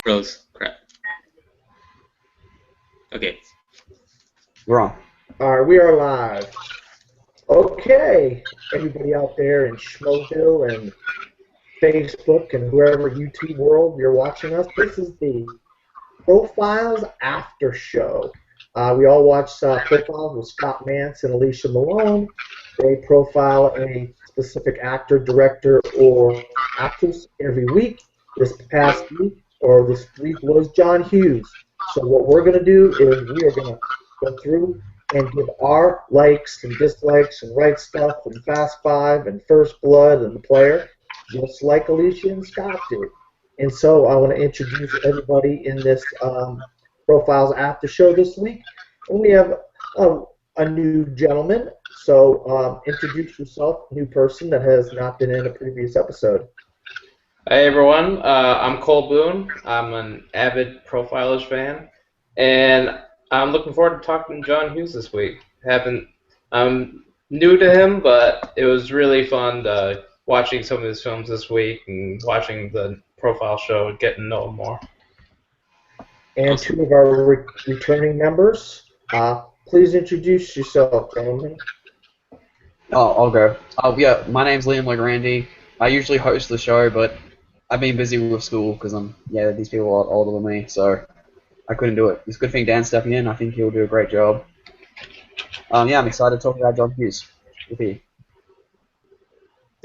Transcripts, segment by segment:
Rose, crap. Okay. We're on. All right, we are live. Okay, everybody out there in Schmoville and Facebook and wherever YouTube world you're watching us, this is the Profiles After Show. We all watch Profiles with Scott Mance and Alicia Malone. They profile a specific actor, director, or actress every week. This past week, or this week, was John Hughes. So what we're going to do is we are going to go through and give our likes and dislikes and right stuff and Fast Five and First Blood and the player, just like Alicia and Scott do. And so I want to introduce everybody in this Profiles After Show this week. And we have a new gentleman. So introduce yourself, new person that has not been in a previous episode. Hey everyone, I'm Cole Boone. I'm an avid Profilers fan, and I'm looking forward to talking to John Hughes this week. I'm new to him, but it was really fun watching some of his films this week and watching the Profile show, getting to know him more. And two of our returning members. Please introduce yourself, gentlemen. Oh, I'll go. Yeah, my name's Liam Legrandi. I usually host the show, but I've been busy with school because these people are a lot older than me, so I couldn't do it. It's a good thing Dan's stepping in. I think he'll do a great job. I'm excited to talk about John Hughes. Yippee.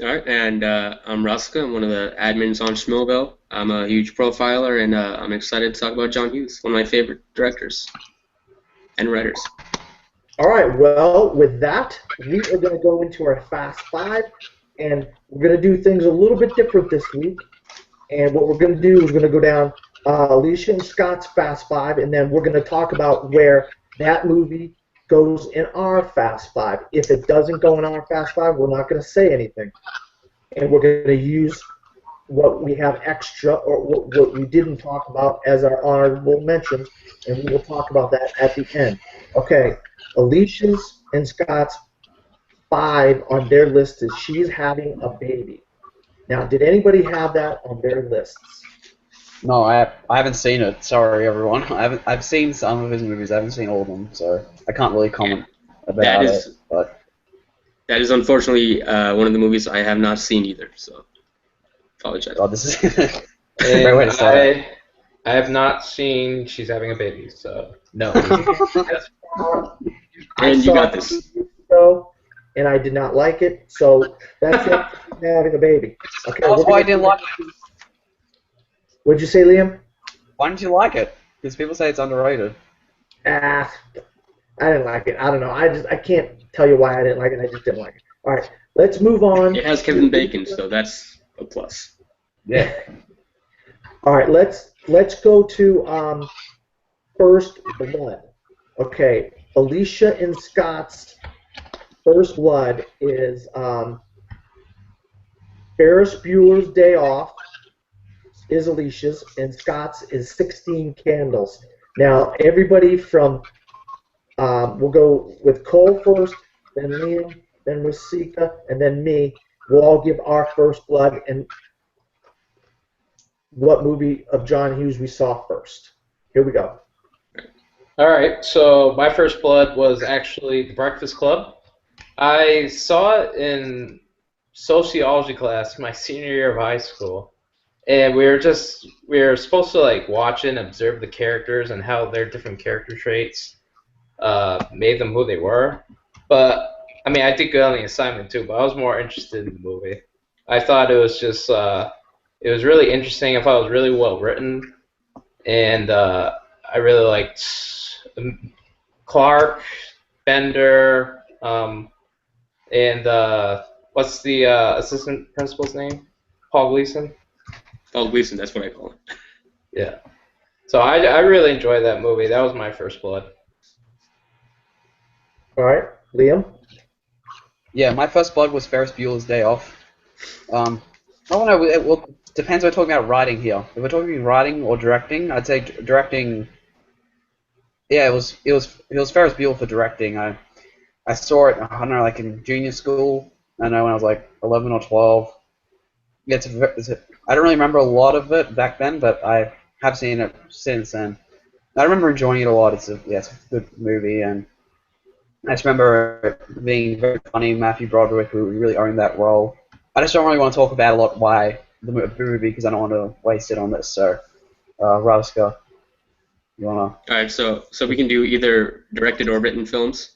All right, and I'm Ruska. I'm one of the admins on Schmoville. I'm a huge profiler, and I'm excited to talk about John Hughes, one of my favorite directors and writers. All right, well, with that, we are going to go into our Fast Five, and we're going to do things a little bit different this week. And what we're going to do is we're going to go down Alicia and Scott's Fast Five, and then we're going to talk about where that movie goes in our Fast Five. If it doesn't go in our Fast Five, we're not going to say anything. And we're going to use what we have extra or what we didn't talk about as our honorable mentions, and we will talk about that at the end. Okay, Alicia's and Scott's 5 on their list is she's having a baby. Now, did anybody have that on their lists? No, I haven't seen it. Sorry, everyone. I've seen some of his movies. I haven't seen all of them, so I can't really comment about it. But that is unfortunately one of the movies I have not seen either. So, apologize. oh, this is And I have not seen She's Having a Baby, so no. And you got this. And I did not like it, so that's it. Having a baby. Okay. That's why I didn't like it. What'd you say, Liam? Why didn't you like it? Because people say it's underrated. I didn't like it. I don't know. I can't tell you why I didn't like it. I just didn't like it. All right, let's move on. It has Kevin Bacon, so that's a plus. Yeah. All right, let's go to First Blood. Okay, Alicia and Scott's First Blood is Ferris Bueller's Day Off is Alicia's, and Scott's is 16 Candles. Now, everybody from, we'll go with Cole first, then Liam, then Rusika, and then me. We'll all give our First Blood and what movie of John Hughes we saw first. Here we go. All right, so my First Blood was actually The Breakfast Club. I saw it in sociology class my senior year of high school, and we were supposed to like watch and observe the characters and how their different character traits made them who they were. But I mean, I did good on the assignment too, but I was more interested in the movie. I thought it was just it was really interesting. I thought it was really well written, and I really liked Clark, Bender, and what's the assistant principal's name? Paul Gleason. Paul Gleason, that's what I call him. Yeah. So I really enjoyed that movie. That was my First Blood. All right, Liam? Yeah, my First Blood was Ferris Bueller's Day Off. I don't know. It depends if we're talking about writing here. If we're talking writing or directing, I'd say directing. Yeah, it was Ferris Bueller for directing. I saw it. I don't know, like in junior school. I know when I was like 11 or 12. Yeah, I don't really remember a lot of it back then, but I have seen it since, and I remember enjoying it a lot. It's a good movie, and I just remember it being very funny. Matthew Broderick, who really owned that role. I just don't really want to talk about a lot why the movie because I don't want to waste it on this. So, Raska, you wanna? All right, so we can do either directed or written films.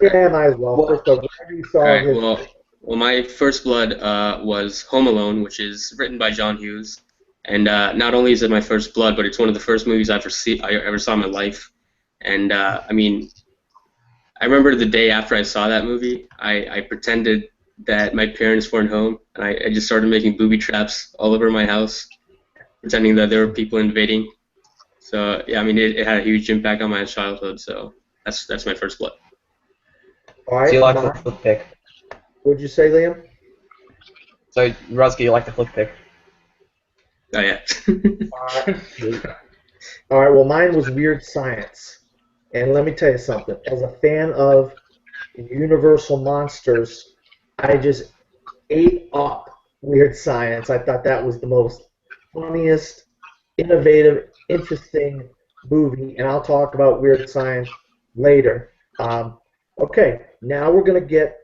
Yeah, might as well. Well, First off, whenever you All saw right. his, Well, my first blood was Home Alone, which is written by John Hughes, and not only is it my first blood, but it's one of the first movies I ever saw in my life. And I mean, I remember the day after I saw that movie, I pretended that my parents weren't home, and I just started making booby traps all over my house, pretending that there were people invading. So yeah, I mean, it had a huge impact on my childhood. So that's my first blood. all so you right, like the mine. flick pick? What'd you say, Liam? So Raska, you like the flick pick? Oh yeah. Uh, all right. Well, mine was Weird Science, and let me tell you something. As a fan of Universal Monsters, I just ate up Weird Science. I thought that was the most funniest, innovative, interesting movie, and I'll talk about Weird Science later. Okay, now we're going to get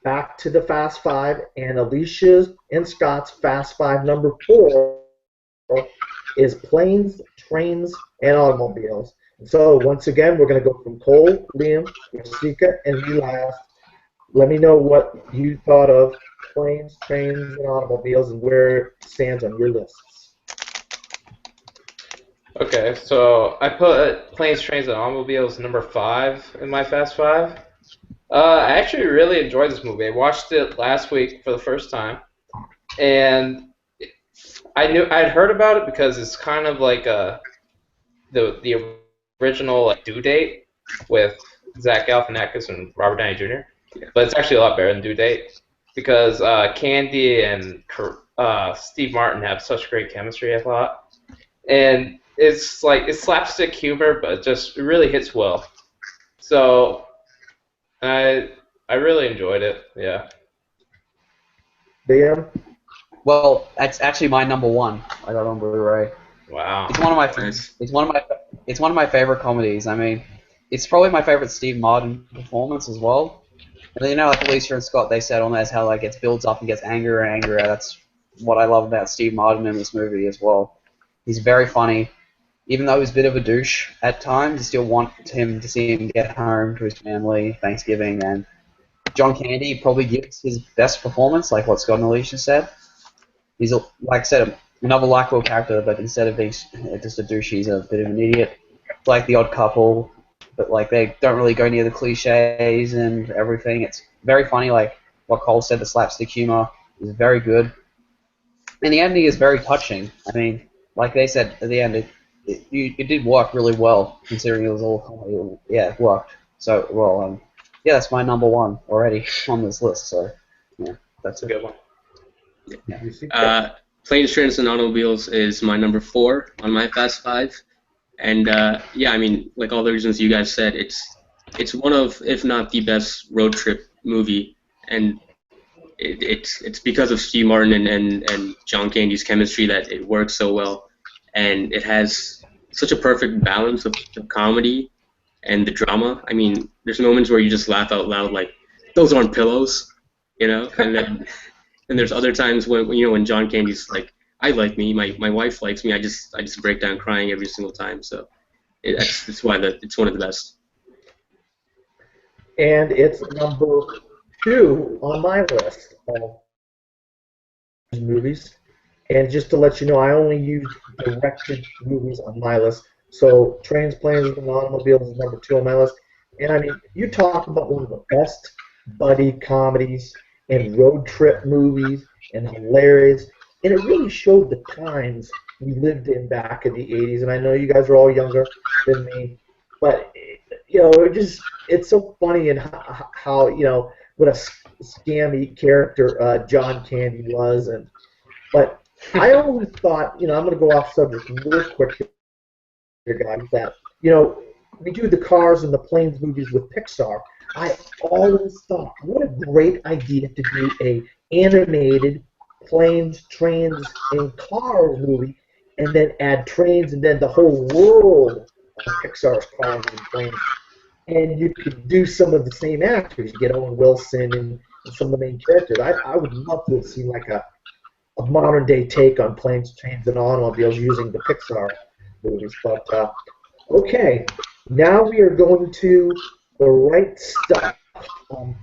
back to the Fast Five, and Alicia's and Scott's Fast Five number four is planes, trains, and automobiles. So once again, we're going to go from Cole, Liam, Rasika, and me last. Let me know what you thought of planes, trains, and automobiles and where it stands on your lists. Okay, so I put Planes, Trains, and Automobiles number 5 in my Fast Five. I actually really enjoyed this movie. I watched it last week for the first time, and I'd heard about it because it's kind of like the original like Due Date with Zach Galifianakis and Robert Downey Jr. Yeah. But it's actually a lot better than Due Date because Candy and Steve Martin have such great chemistry. I thought, and it's slapstick humor, but it really hits well. So I I really enjoyed it. Yeah. Liam? Well, that's actually my number one. I got on Blu-ray. Wow. It's one of my Nice. it's one of my favorite comedies. I mean, it's probably my favorite Steve Martin performance as well. And then, like Alicia and Scott, they said on there how like it builds up and gets angrier and angrier. That's what I love about Steve Martin in this movie as well. He's very funny, even though he's a bit of a douche at times. You still want him to see him get home to his family, Thanksgiving, and John Candy probably gives his best performance, like what Scott and Alicia said. He's, like I said, another likable character, but instead of being just a douche, he's a bit of an idiot. Like the Odd Couple, but like they don't really go near the cliches and everything. It's very funny, like what Cole said. The slapstick humor is very good, and the ending is very touching. I mean, like they said at the end, it did work really well considering it was all comedy. Yeah, it worked so well. Yeah, that's my number one already on this list. So yeah, that's That's a it. good one. Yeah. Planes, Trains, and Automobiles is my number 4 on my Fast Five, and yeah, I mean, like all the reasons you guys said, it's one of, if not the best road trip movie, and it's because of Steve Martin and John Candy's chemistry that it works so well, and it has such a perfect balance of the comedy and the drama. I mean, there's moments where you just laugh out loud, like those aren't pillows, and then and there's other times when when John Candy's like, I like me, my wife likes me, I just break down crying every single time. So that's why it's one of the best. And it's number 2 on my list of movies. And just to let you know, I only used directed movies on my list. So Trains, Planes, and Automobiles is number 2 on my list. And I mean, you talk about one of the best buddy comedies and road trip movies and hilarious. And it really showed the times we lived in back in the 80s. And I know you guys are all younger than me, but it's so funny and how what a scammy character John Candy was. But I always thought, I'm going to go off subject real quick here, guys, that, we do the cars and the planes movies with Pixar. I always thought, what a great idea to do a animated planes, trains, and cars movie. and then add trains, and then the whole world of Pixar's cars and planes. And you could do some of the same actors. You get Owen Wilson and some of the main characters. I would love to have seen like a modern day take on planes, trains, and automobiles using the Pixar movies. But okay, now we are going to the right stuff. Um,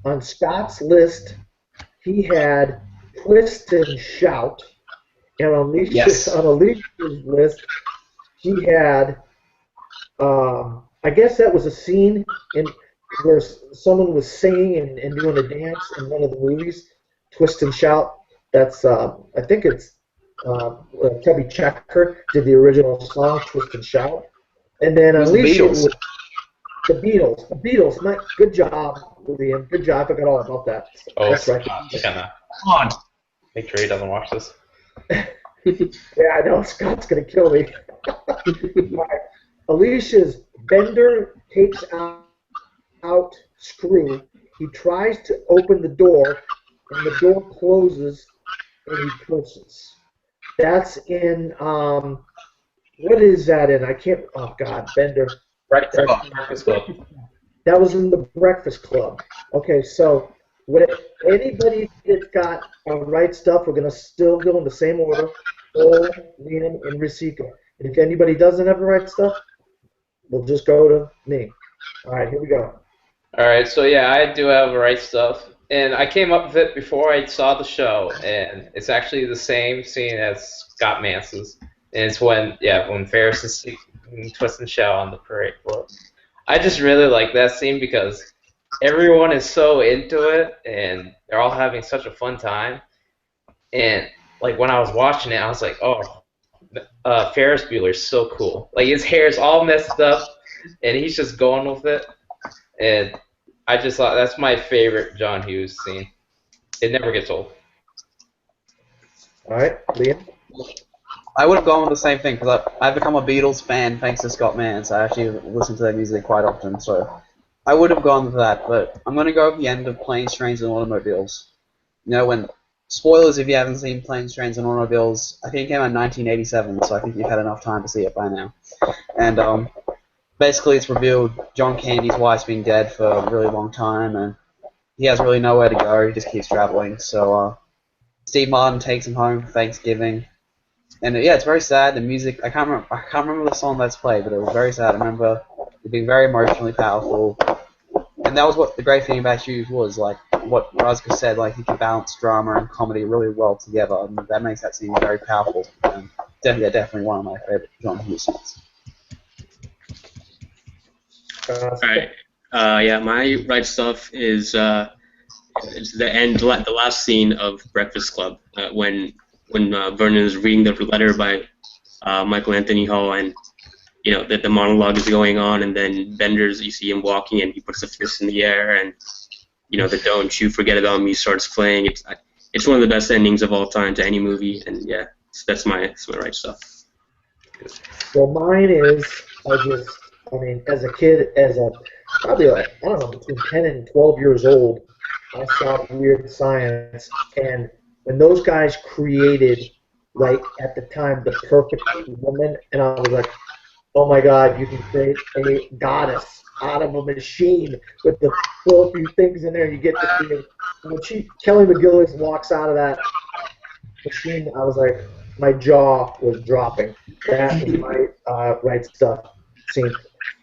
on Scott's list, he had Twist and Shout, and on Alicia's, Yes. on Alicia's list, he had I guess that was a scene in where someone was singing and doing a dance in one of the movies, Twist and Shout. That's I think it's Chubby Checker did the original song Twist and Shout, and then It was the Alicia Beatles. was the Beatles. The Beatles. Good job, Liam. Good job. I forgot all about that. Oh, That's right. Scott's gonna Come on. make sure he doesn't watch this. Yeah, I know Scott's gonna kill me. All right. Alicia's Bender takes out screw. He tries to open the door, and the door closes, and he curses. That's in what is that in? I can't. Oh God, Bender. Breakfast Club. That was in the Breakfast Club. Okay, so anybody that's got right stuff, we're gonna still go in the same order. Cole, Liam, and Rasika. And if anybody doesn't have the right stuff, we'll just go to me. All right, here we go. All right, so yeah, I do have the right stuff, and I came up with it before I saw the show, and it's actually the same scene as Scott Mance's, and it's when Ferris is Twist and Shout on the parade float. I just really like that scene because everyone is so into it, and they're all having such a fun time, and like when I was watching it, I was like, oh, Ferris Bueller's so cool. Like his hair's all messed up, and he's just going with it. And I just thought that's my favorite John Hughes scene. It never gets old. All right, Liam. I would have gone with the same thing because I've become a Beatles fan thanks to Scott Mann. I actually listen to their music quite often. So I would have gone with that, but I'm going to go with the end of Planes, Trains, and Automobiles. You know, when spoilers if you haven't seen Planes, Trains, and Automobiles, I think it came out in 1987, so I think you've had enough time to see it by now. And basically, it's revealed John Candy's wife's been dead for a really long time, and he has really nowhere to go. He just keeps traveling. So Steve Martin takes him home for Thanksgiving, and yeah, it's very sad. The music, I can't remember the song that's played, but it was very sad. I remember it being very emotionally powerful, and that was what the great thing about Hughes was. Like what Razka said, like he can balance drama and comedy really well together, and that makes that scene very powerful. And definitely one of my favorite John Hughes songs. All right. Yeah, my right stuff is it's the last scene of Breakfast Club when Vernon is reading the letter by Michael Anthony Hall, and you know that the monologue is going on, and then Bender's you see him walking, and he puts a fist in the air, and you know the "Don't You Forget About Me" starts playing. It's one of the best endings of all time to any movie, and yeah, that's my right stuff. Well, mine is I mean, as a kid, probably like, I don't know, between 10 and 12 years old, I saw Weird Science, and when those guys created, like, at the time, the perfect woman, and I was like, oh my God, you can create a goddess out of a machine with the throw a few things in there, and you get the thing. When Kelly McGillis walks out of that machine, I was like, my jaw was dropping. That was my right stuff scene.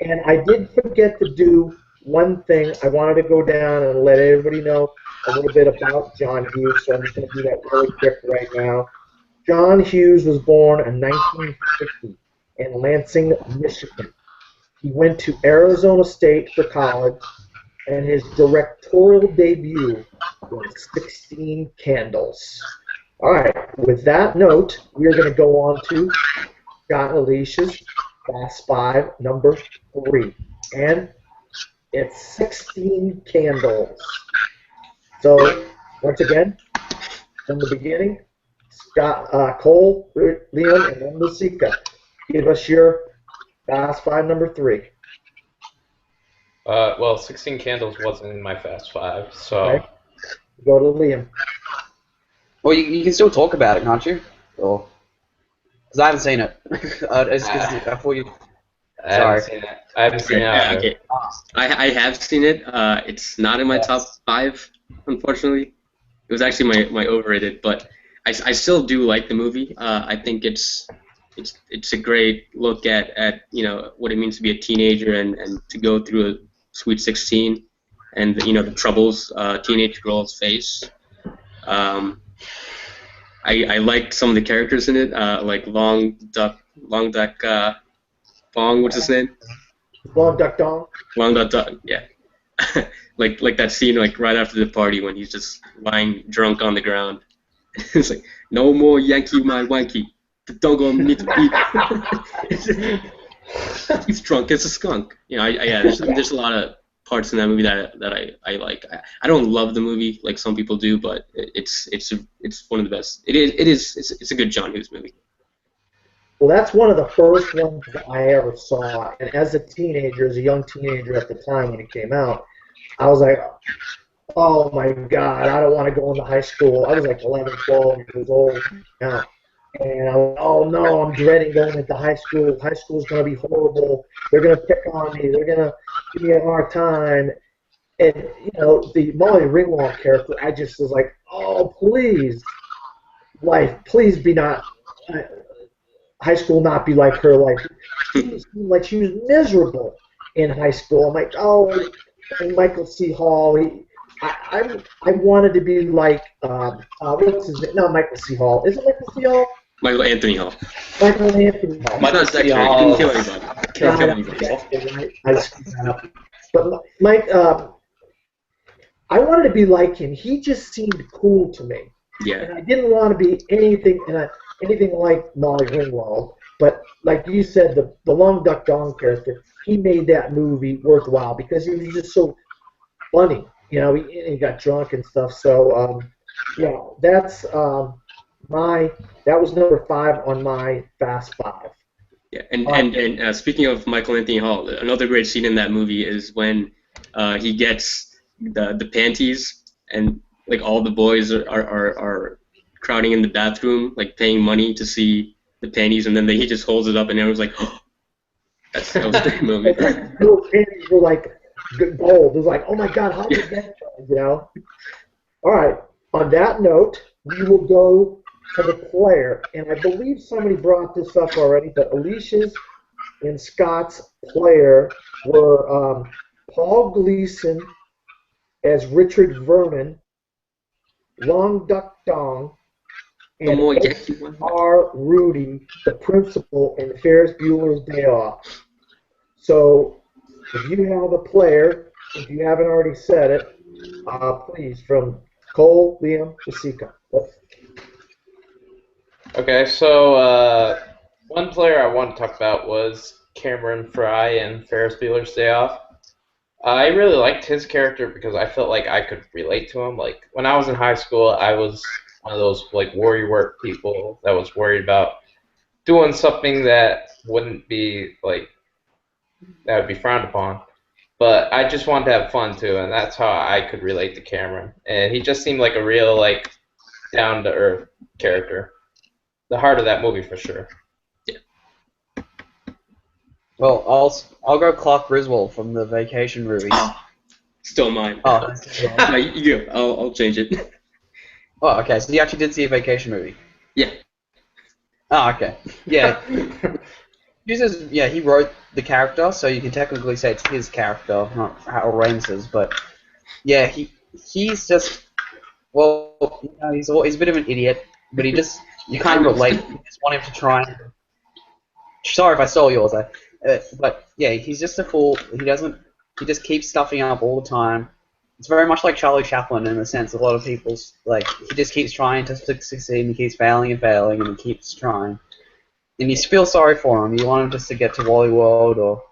And I did forget to do one thing. I wanted to go down and let everybody know a little bit about John Hughes, so I'm just going to do that really quick right now. John Hughes was born in 1950 in Lansing, Michigan. He went to Arizona State for college, and his directorial debut was 16 Candles. All right, with that note, we are going to go on to Scott and Alicia's Fast Five, number 3. And it's 16 Candles. So, once again, from the beginning, Scott, Cole, Liam, and then Lucika. Give us your Fast Five, number 3. Well, 16 Candles wasn't in my Fast Five, so Okay. Go to Liam. Well, you can still talk about it, can't you? Or Because I haven't seen it. I I, thought you. I haven't Sorry. seen it. I haven't seen it either. Okay, I have seen it. It's not in my top Yes. five, unfortunately. It was actually my overrated, but I still do like the movie. I think it's a great look at what it means to be a teenager and to go through a sweet 16 and the troubles teenage girls face. Um, I liked some of the characters in it, like Long Duck Fong, what's his name? Long Duck Dong. Long Duck Duck, yeah. like that scene like right after the party when he's just lying drunk on the ground. It's like no more Yankee my wanky. Don't go need to be. He's drunk as a skunk. Yeah. There's a lot of parts in that movie that I like. I don't love the movie like some people do, but it's one of the best. It's a good John Hughes movie. Well, that's one of the first ones that I ever saw. And as a teenager, as a young teenager at the time when it came out, I was like, oh my God, I don't want to go into high school. I was like 11, 12 years old now. And I was, oh no, I'm dreading going into high school. High school's going to be horrible. They're going to pick on me. They're going to give me a hard time. And, the Molly Ringwald character, I just was like, oh, please, life, please be not, high school not be like her life. She seemed like she was miserable in high school. I'm like, oh, and Michael C. Hall, I wanted to be like, what's his name? No, Michael C. Hall. Is it Michael C. Hall? Michael Anthony Hall. Michael Anthony Hall. Michael Dexter. He didn't kill anybody. Can't kill anybody. I screwed that up. But Mike, I wanted to be like him. He just seemed cool to me. Yeah. And I didn't want to be anything like Molly Ringwald. But like you said, the Long Duck Dong character, he made that movie worthwhile because he was just so funny. He got drunk and stuff. So yeah, that's that was number 5 on my Fast Five. Yeah, and speaking of Michael Anthony Hall, another great scene in that movie is when he gets the panties and like all the boys are crowding in the bathroom, like paying money to see the panties, and then he just holds it up and everyone's like, oh, that was a great movie. Little panties were like gold. It was like, oh my God, how did that go? All right. On that note, we will go to the player, and I believe somebody brought this up already, but Alicia's and Scott's player were Paul Gleason as Richard Vernon, Long Duck Dong, and R. Rudy, the principal in Ferris Bueller's Day Off. So, if you have a player, if you haven't already said it, please, from Cole, Liam, Jessica. Okay, so one player I want to talk about was Cameron Fry in Ferris Bueller's Day Off. I really liked his character because I felt like I could relate to him. Like when I was in high school, I was one of those like worry work people that was worried about doing something that wouldn't be like that would be frowned upon. But I just wanted to have fun too, and that's how I could relate to Cameron. And he just seemed like a real like down to earth character. The heart of that movie for sure. Well, I'll go Clark Griswold from the Vacation movies. Oh, still mine. Oh, No, you go. I'll change it. oh, okay. So you actually did see a Vacation movie? Yeah. Oh, okay. Yeah. He wrote the character, so you can technically say it's his character, not Harold Ramis's. But yeah, he's just he's a bit of an idiot, but you kind of relate. You just want him to try. Sorry if I stole yours. But yeah, he's just a fool. He just keeps stuffing up all the time. It's very much like Charlie Chaplin in the sense a lot of people's he just keeps trying to succeed and he keeps failing and failing and he keeps trying. And you feel sorry for him. You want him just to get to Wally World or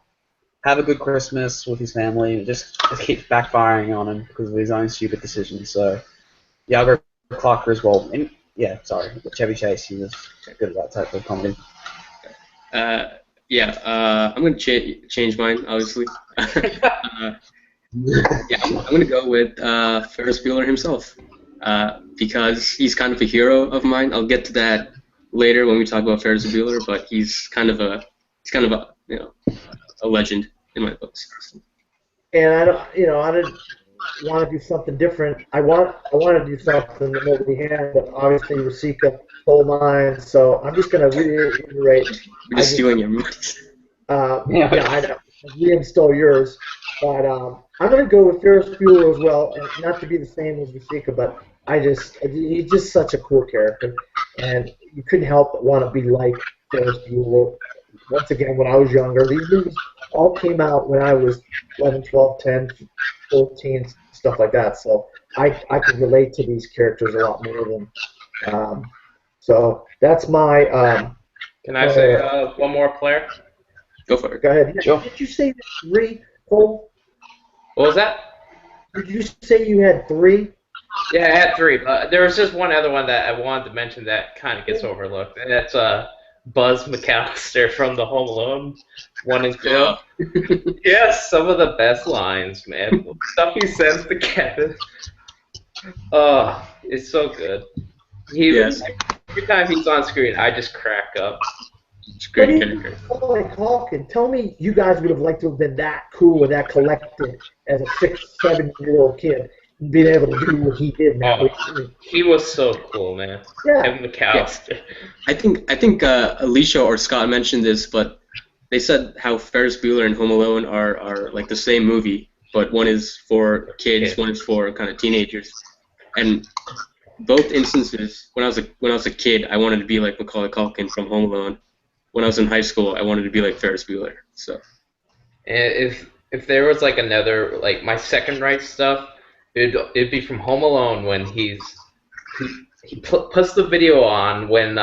have a good Christmas with his family. It just keeps backfiring on him because of his own stupid decisions. So yeah, I'll go Clark Griswold. And yeah, sorry, Chevy Chase. He was good at that type of comedy. I'm going to change mine, obviously. I'm going to go with Ferris Bueller himself because he's kind of a hero of mine. I'll get to that later when we talk about Ferris Bueller, but he's kind of a a legend in my books. And I don't, I didn't want to do something different. I want to do something that nobody had, but obviously Rasika stole mine. So I'm just going to reiterate. We're I just just stealing everybody's. Yeah. Yeah, I know. Liam stole yours, but I'm going to go with Ferris Bueller as well, and not to be the same as Rasika, but he's just such a cool character, and you couldn't help but want to be like Ferris Bueller. Once again, when I was younger, these movies all came out when I was 11, 12, 10, 14, stuff like that. So I could relate to these characters a lot more than. So that's my. Can I say one more player? Go for it. Go ahead. Sure. Did you say three, Cole? What was that? Did you say you had three? Yeah, I had three, but there was just one other one that I wanted to mention that kind of gets overlooked, and that's Buzz McAllister from the Home Alone 1 and 2. Oh. Yes, some of the best lines, man. Stuff he says to Kevin. Oh, it's so good. Yes, Every time he's on screen, I just crack up. it's a But great even character. Macaulay Culkin, tell me you guys would have liked to have been that cool and that collected as a 6, 7-year-old kid and being able to do what he did now. Oh, he was so cool, man. Yeah. Kevin McAllister. I think Alicia or Scott mentioned this, but they said how Ferris Bueller and Home Alone are like the same movie, but one is for kids, Yeah. one is for kind of teenagers. And both instances, when I was a kid, I wanted to be like Macaulay Culkin from Home Alone. When I was in high school, I wanted to be like Ferris Bueller. So And if there was like another like my second right stuff, it'd be from Home Alone when he puts the video on when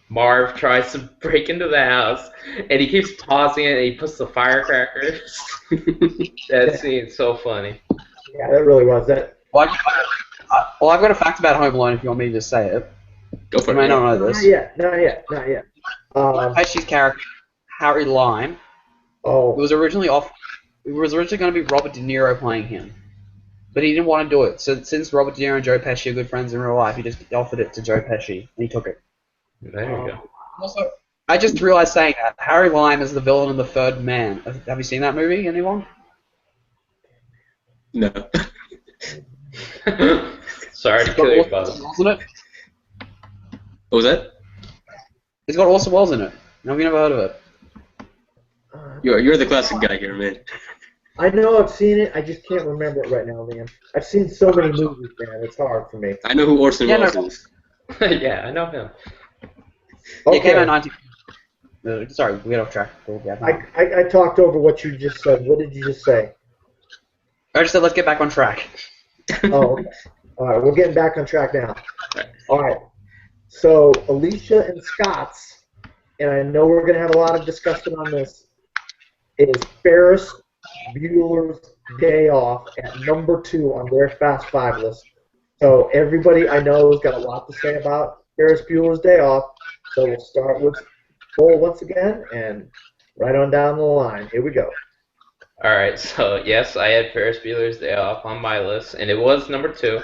Marv tries to break into the house and he keeps pausing it and he puts the firecrackers. That scene's so funny. Yeah, that really was that. Well, I've got a fact about Home Alone if you want me to just say it. go for You may it. not know Not this. yet, not yet, not yet. Pesci's character, Harry Lime, it Oh, was originally going to be Robert De Niro playing him, but he didn't want to do it. So since Robert De Niro and Joe Pesci are good friends in real life, he just offered it to Joe Pesci, and he took it. There you go. Also, I just realized saying that Harry Lime is the villain in The Third Man. Have you seen that movie? Anyone? No. Sorry to It's got kill you, Orson Buzz. Welles in it. What was that? It's got Orson Welles in it. Have you never heard of it? You're the classic guy here, man. I know I've seen it. I just can't remember it right now, man. I've seen so many movies, man. It's hard for me. I know who Orson Yeah, Welles no. is. Yeah, I know him. Yeah, it came out Okay, in 19. Sorry, we get off track. We'll get back. I talked over what you just said. What did you just say? I just said let's get back on track. Oh, okay. All right, we're getting back on track now. All right. So Alicia and Scott's, and I know we're going to have a lot of discussion on this, is Ferris Bueller's Day Off at number 2 on their Fast 5 list. So everybody I know has got a lot to say about Ferris Bueller's Day Off. So we'll start with Cole once again and right on down the line. Here we go. All right, so yes, I had Ferris Bueller's Day Off on my list, and it was number 2.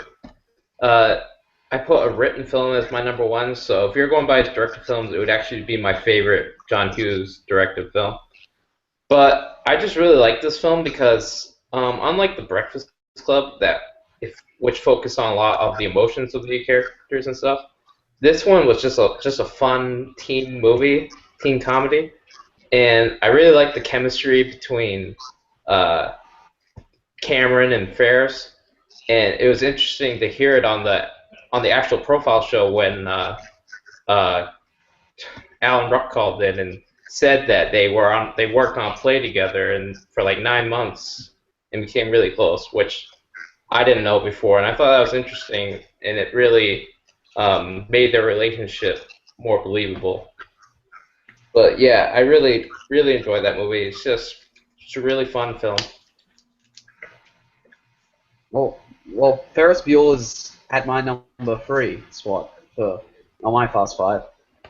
I put a written film as my number 1, so if you're going by director films, it would actually be my favorite John Hughes directed film. But I just really like this film because, unlike The Breakfast Club, which focused on a lot of the emotions of the characters and stuff, this one was just a fun teen movie, teen comedy, and I really like the chemistry between Cameron and Ferris, and it was interesting to hear it on the actual profile show when Alan Ruck called in and said that they worked on a play together and for like 9 months and became really close, which I didn't know before, and I thought that was interesting, and it really made their relationship more believable. But yeah, I really really enjoyed that movie. It's a really fun film. Well, Ferris Bueller's at my number 3 spot on my Fast 5.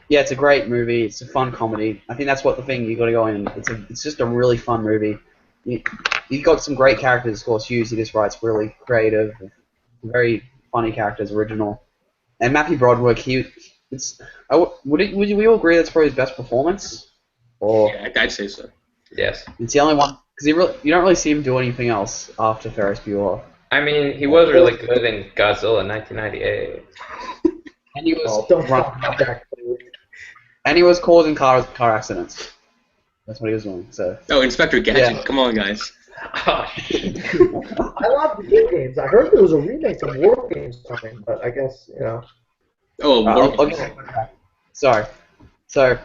Yeah, it's a great movie. It's a fun comedy. I think that's what the thing you got to go in. It's just a really fun movie. You got some great characters. Of course, Hughes, he just writes really creative, very funny characters, original. And Matthew Broderick, would we all agree that's probably his best performance? Or Yeah, I'd say so. Yes. it's the only one because you don't really see him do anything else after Ferris Bueller. I mean, he was really good in Godzilla 1998. And he was Oh, don't talk about that. and he was causing car accidents. That's what he was doing. So Oh, Inspector Gadget. Yeah. Come on, guys. Oh, shit. I love video games. I heard there was a remake of War Games coming, but I guess Oh, I'll get back. Sorry. So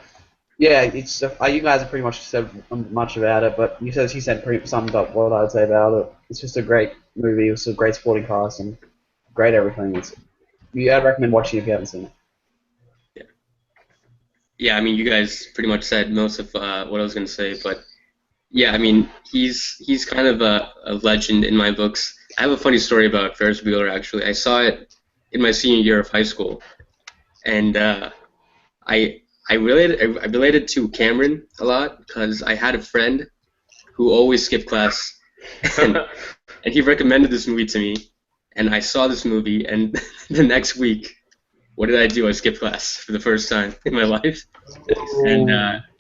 yeah, it's you guys have pretty much said much about it, but he said pretty summed up what I'd say about it. It's just a great movie. It's a great sporting cast and great everything. I'd recommend watching if you haven't seen it. Yeah, I mean, you guys pretty much said most of what I was going to say, but yeah, I mean, he's kind of a legend in my books. I have a funny story about Ferris Bueller, actually. I saw it in my senior year of high school, and I I related to Cameron a lot because I had a friend who always skipped class, and and he recommended this movie to me, and I saw this movie, and the next week, what did I do? I skipped class for the first time in my life. And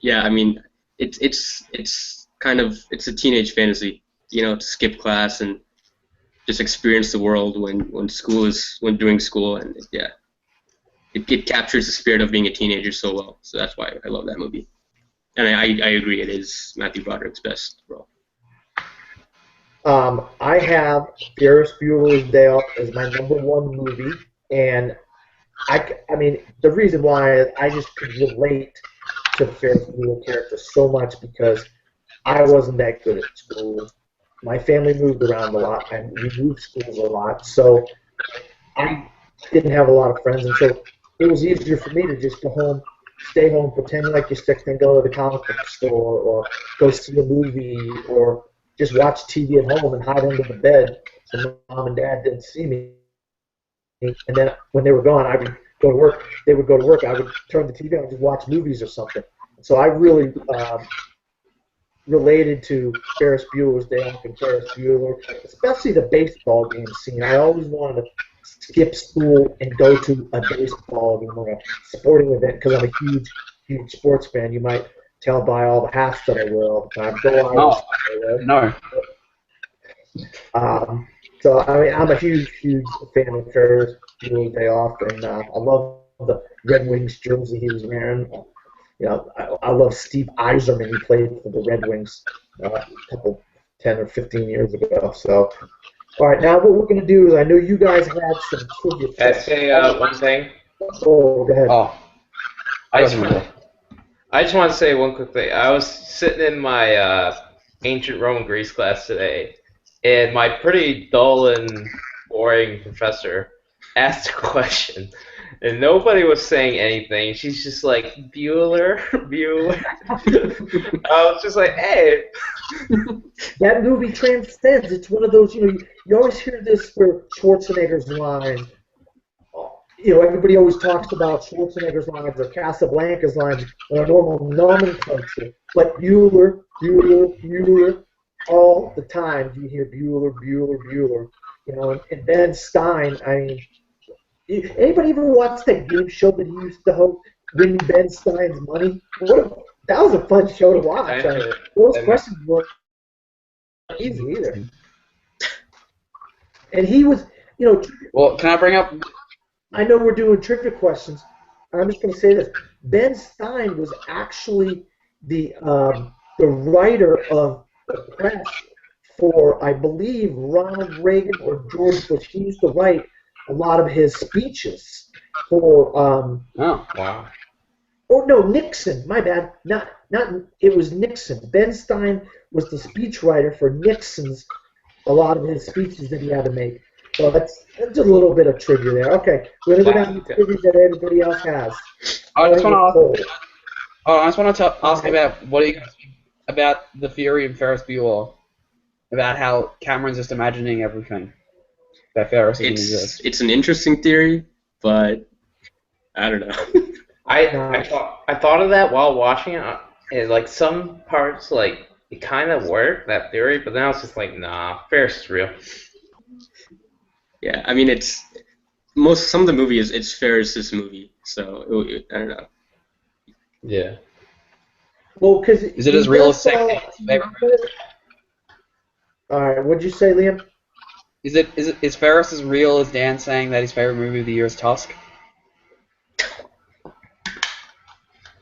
yeah, I mean, it's kind of it's a teenage fantasy, to skip class and just experience the world when doing school, and yeah, it captures the spirit of being a teenager so well. So that's why I love that movie, and I agree it is Matthew Broderick's best role. I have Ferris Bueller's Day Off as my number one movie, and I mean, the reason why is I just could relate to the Ferris Bueller character so much because I wasn't that good at school. My family moved around a lot, and we moved schools a lot, so I didn't have a lot of friends, and so it was easier for me to just go home, stay home, pretend like you're sick, then go to the comic book store or go see a movie or just watch TV at home and hide under the bed so mom and dad didn't see me. And then when they were gone, I would go to work. They would go to work. I would turn the TV on and just watch movies or something. So I really related to Ferris Bueller's Day Off and Ferris Bueller, especially the baseball game scene. I always wanted to skip school and go to a baseball game or a sporting event because I'm a huge, huge sports fan. You might tell by all the hats that I wear all the time. Go Irish. No. So I mean, I'm a huge, huge fan of Ferris Bueller's Day Off, and I love the Red Wings jersey he was wearing. I love Steve Yzerman. He played for the Red Wings a couple, 10 or 15 years ago. So, all right, now what we're going to do is I know you guys had some trivia. Can I say one thing? Oh, go ahead. Oh, I just want to say one quick thing. I was sitting in my ancient Roman Greece class today, and my pretty dull and boring professor asked a question, and nobody was saying anything. She's just like, Bueller, Bueller. I was just like, hey. That movie transcends. It's one of those, you always hear this for Schwarzenegger's line. Everybody always talks about Schwarzenegger's lines or Casablanca's lines in a normal nomenclature. But Bueller, Bueller, Bueller, all the time you hear Bueller, Bueller, Bueller. And Ben Stein, I mean, anybody ever watch that game show that he used to host, Winning Ben Stein's Money? That was a fun show to watch. Those questions weren't easy either. And he was, Well, can I bring up? I know we're doing trivia questions. I'm just going to say this. Ben Stein was actually the writer of the press for, I believe, Ronald Reagan or George Bush. He used to write a lot of his speeches for. Oh, wow. Or no, Nixon. My bad. Not. It was Nixon. Ben Stein was the speechwriter for Nixon's. A lot of his speeches that he had to make. So that's a little bit of trivia there. Okay, we're going to go down to the trivia that everybody else has. I just want to ask about what do you think about the theory of Ferris Bueller, about how Cameron's just imagining everything that Ferris doesn't exist. It's an interesting theory, but I don't know. I thought of that while watching it, and like some parts, like it kind of worked, that theory, but then I was just like, nah, Ferris is real. Yeah, I mean, some of the movie is it's Ferris's movie, so I don't know. Yeah. Well, because Is it he as real as does saying fall. that his favorite movie? All right, what'd you say, Liam? Is Ferris as real as Dan saying that his favorite movie of the year is Tusk?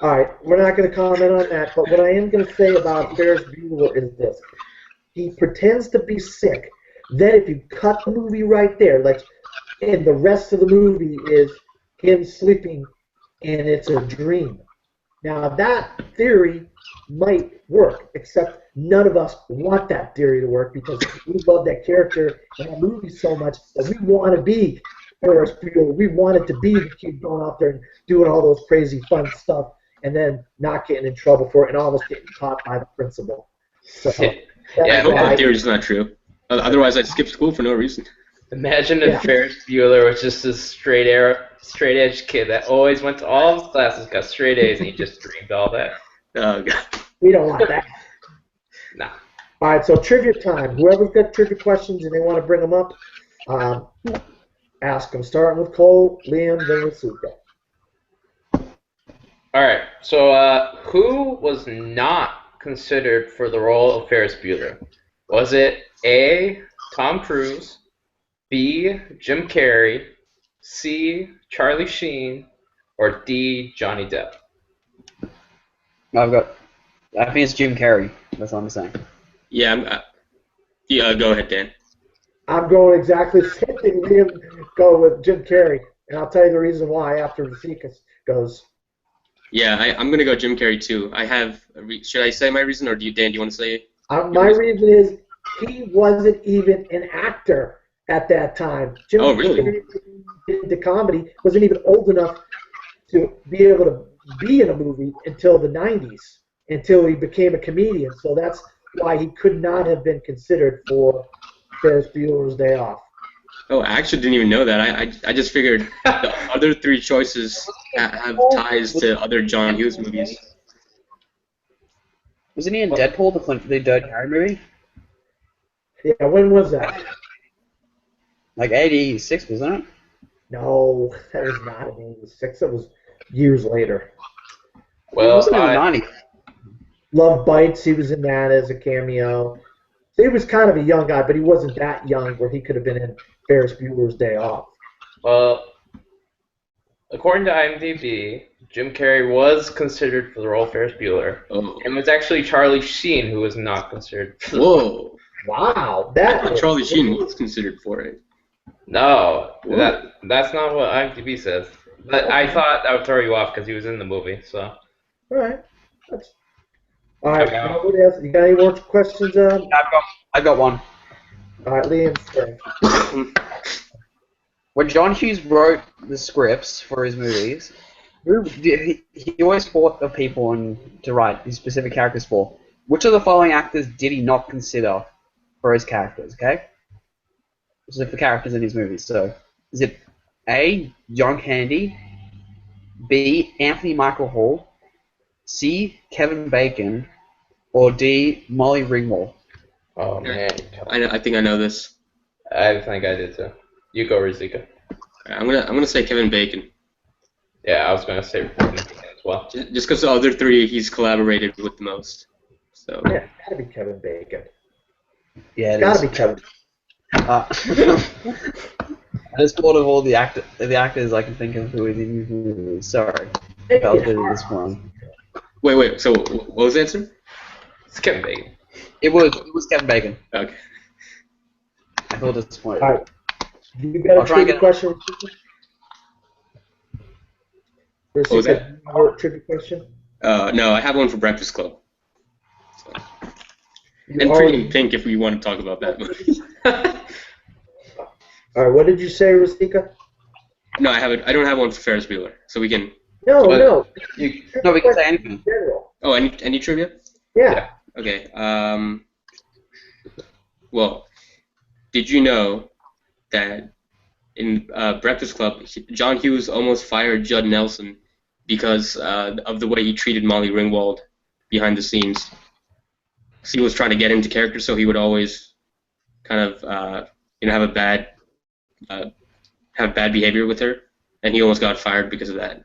All right, we're not going to comment on that, but what I am going to say about Ferris Bueller is this: he pretends to be sick. Then, if you cut the movie right there, like, and the rest of the movie is him sleeping, and it's a dream. Now, that theory might work, except none of us want that theory to work because we love that character and that movie so much that we want to be Ferris Bueller. We want it to be the kid going out there and doing all those crazy fun stuff and then not getting in trouble for it and almost getting caught by the principal. So I that's Yeah, hope that why, theory is not true. Otherwise, I'd skip school for no reason. imagine if yeah, Ferris Bueller was just a straight edge kid that always went to all of his classes, got straight A's, and he just dreamed all that. God. we don't want that. Nah. All right, so trivia time. Whoever's got trivia questions and they want to bring them up, um, ask them. Starting with Cole, Liam, then with Suka. All right. So, who was not considered for the role of Ferris Bueller? Was it A. Tom Cruise, B. Jim Carrey, C. Charlie Sheen, or D. Johnny Depp? I think it's Jim Carrey. That's what I'm saying. Yeah, yeah. Go ahead, Dan. I'm going exactly the same thing. Liam go with Jim Carrey, and I'll tell you the reason why after Vasika goes. Yeah, I'm gonna go Jim Carrey too. I have. Should I say my reason, or Dan? Do you want to say your My reason? reason is he wasn't even an actor at that time. Jim Oh, really? Carrey into comedy wasn't even old enough to be able to be in a movie until the 90s, until he became a comedian. So that's why he could not have been considered for Ferris Bueller's Day Off. Oh, I actually didn't even know that. I just figured the other three choices have ties to other John Hughes movies. Wasn't he in Deadpool, the Dirty Harry movie? Yeah, when was that? Like 86, wasn't it? No, that was not in '86. That was years later. It Well, wasn't in the 90s. Love Bites, he was in that as a cameo. So he was kind of a young guy, but he wasn't that young where he could have been in Ferris Bueller's Day Off. well, according to IMDb, Jim Carrey was considered for the role of Ferris Bueller, Oh, and it was actually Charlie Sheen who was not considered for the role. whoa! Wow, I that thought is Charlie Sheen was considered for it. No, Whoa. that's not what IMDb says. But I thought that would throw you off because he was in the movie. So all right. That's, all I right. don't know. Nobody else? You got any more questions? I've got one. All right, Liam. Say. When John Hughes wrote the scripts for his movies, he always fought the people to write these specific characters for. Which of the following actors did he not consider for his characters? Okay, so for characters in his movies. So is it A. John Candy, B. Anthony Michael Hall, C. Kevin Bacon, or D. Molly Ringwald? Oh man, I think I know this. I think I did too. You go, Rizika. I'm gonna say Kevin Bacon. Yeah, I was gonna say as well. Just because the other three he's collaborated with the most. So Yeah, it's got to be Kevin Bacon. Yeah, It's got to be Kevin. I just thought of all the actors I can think of who are in these movies. Sorry, I was Bacon. doing this one. wait. So what was the answer? It's Kevin Bacon. It was Kevin Bacon. Okay. I feel disappointed. All right. You got I'll a try and trivia get- question? What was that? Your trivia question? No, I have one for Breakfast Club. So. You And already- Pretty in Pink if we want to talk about that movie. All right. What did you say, Rustika? No, I don't have one for Ferris Bueller, so we can. No, But- no. You, No, we can say Question anything. in general. Oh, any trivia? Yeah. Okay. Well, did you know that in Breakfast Club, John Hughes almost fired Judd Nelson because of the way he treated Molly Ringwald behind the scenes? So he was trying to get into character, so he would always kind of have a bad have bad behavior with her, and he almost got fired because of that.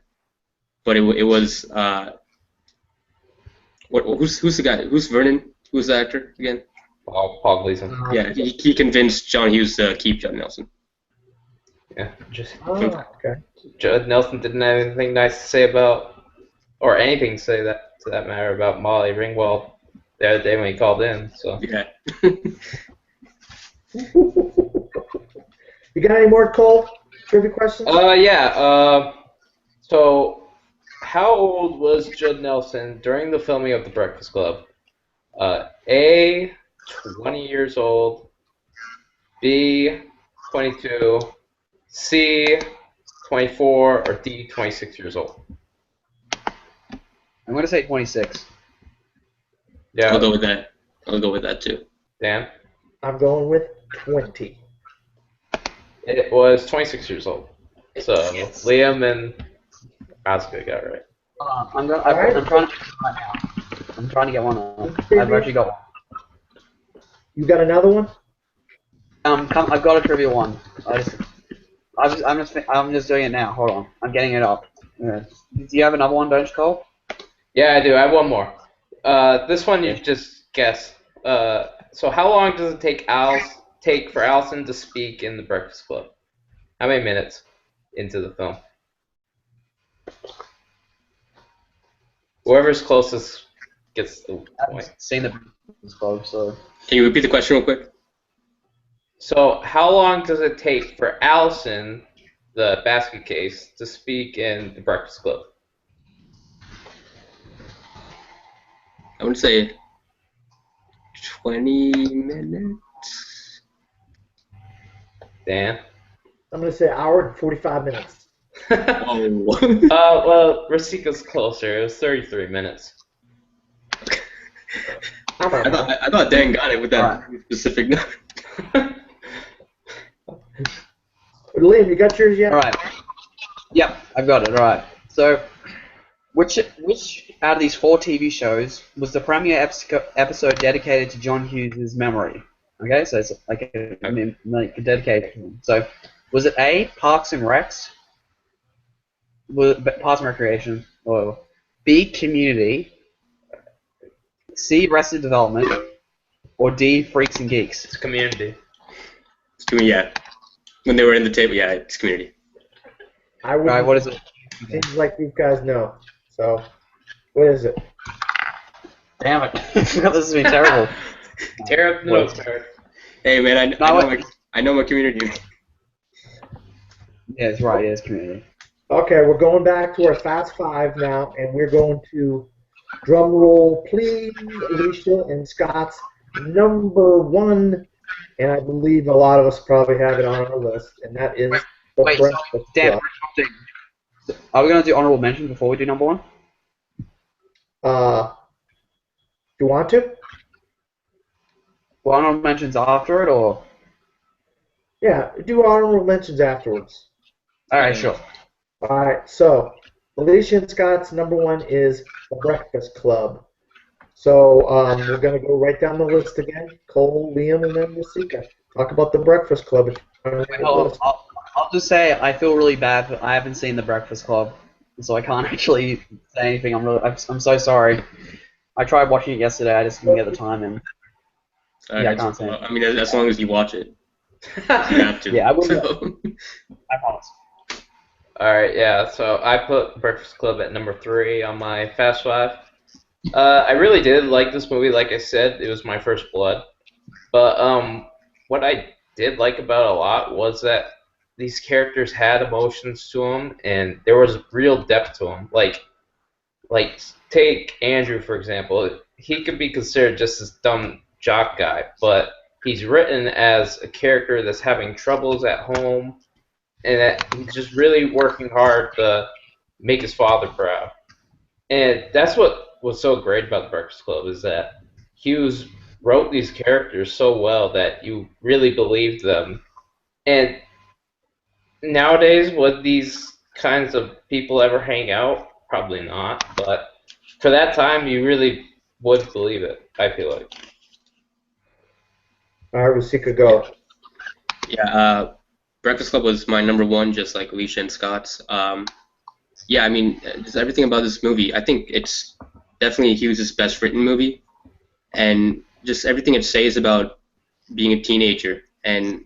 But it was who's the guy? Who's Vernon? Who's the actor again? Paul Gleason. Yeah, he convinced John Hughes to keep Judd Nelson. Yeah, just Okay. Judd Nelson didn't have anything nice to say about, or anything to say that to that matter about Molly Ringwald the other day when he called in. So Yeah. You got any more Cole trivia questions? yeah. So how old was Judd Nelson during the filming of The Breakfast Club? A, 20 years old. B, 22. C, 24. Or D, 26 years old. I'm gonna say 26. Yeah, I'll go with that. I'll go with that too. Dan. I'm going with 20. It was 26 years old. So Liam and Oscar got it right. I'm trying to get right now. I'm trying to get one. I've actually got one. You got another one? I've got a trivia one. I'm just doing it now. Hold on. I'm getting it up. Yeah. Do you have another one, don't you, Cole? Yeah, I do. I have one more. This one you just guess. So how long does it take for Allison to speak in The Breakfast Club? How many minutes into the film? Whoever's closest gets the I point. haven't seen the Breakfast Club, so. Can you repeat the question real quick? So how long does it take for Allison, the basket case, to speak in The Breakfast Club? I would say 20 minutes. Dan? I'm going to say hour and 45 minutes. Oh. Well, Rasika's closer. It was 33 minutes. I thought Dan got it with that specific number. Liam, you got yours yet? All right. Yep, I've got it. All right. So, which out of these 4 TV shows was the premiere episode dedicated to John Hughes' memory? Okay, so it's like a dedicated to him. So, was it A, Parks and Recs? Parks and Recreation? Or B, Community? C, Arrested Development? Or D, Freaks and Geeks? It's Community. Yeah. When they were in the table, yeah, it's Community. I would. Alright, what is it? Seems like these guys know. So, what is it? Damn it. This has been terrible. Tara, no, Tara. Hey man, I know my Community. Yeah, it's right. Yeah, it's Community. Okay, we're going back to our Fast Five now, and we're going to drum roll, please, Alicia and Scott's number 1, and I believe a lot of us probably have it on our list, and that is the Wait, Breakfast Dan, Club. are we going to do honorable mention before we do number 1? Do you want to? Well, honorable mentions after it, or? Yeah, do honorable mentions afterwards. Alright, sure. All right, so Alicia and Scott's number 1 is the Breakfast Club. So we're going to go right down the list again. Cole, Liam, and then Rasika. Talk about the Breakfast Club. I'll just say I feel really bad, but I haven't seen The Breakfast Club, so I can't actually say anything. I'm so sorry. I tried watching it yesterday. I just didn't get the time, and I can't say. I mean, as long as you watch it, you have to. Yeah, I will. So. I promise. Alright, yeah, so I put Breakfast Club at number 3 on my Fast Five. I really did like this movie, like I said, it was my first blood. But what I did like about it a lot was that these characters had emotions to them, and there was real depth to them. Like take Andrew, for example. He could be considered just this dumb jock guy, but he's written as a character that's having troubles at home, and that he's just really working hard to make his father proud. And that's what was so great about The Breakfast Club is that Hughes wrote these characters so well that you really believed them. And nowadays, would these kinds of people ever hang out? Probably not. But for that time, you really would believe it, I feel like. All right, Rasika, go. Yeah, Breakfast Club was my number one, just like Alicia and Scott's. Yeah, I mean, just everything about this movie. I think it's definitely Hughes' best written movie, and just everything it says about being a teenager. And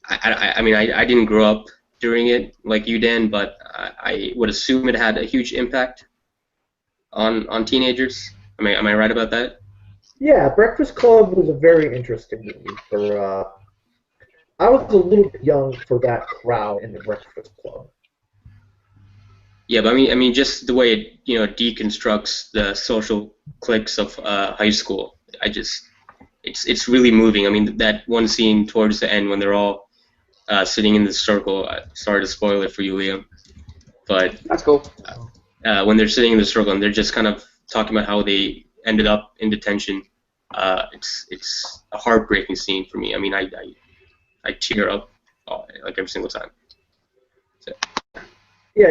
I mean, I didn't grow up during it like you, Dan, but I would assume it had a huge impact on teenagers. Am I right about that? Yeah, Breakfast Club was a very interesting movie. I was a little bit young for that crowd in the Breakfast Club. Yeah, but I mean, just the way it, deconstructs the social cliques of high school. It's really moving. I mean, that one scene towards the end when they're all sitting in the circle. Sorry to spoil it for you, Liam, but That's cool. when they're sitting in the circle and they're just kind of talking about how they ended up in detention, it's a heartbreaking scene for me. I mean, I tear up like every single time. So, Yeah,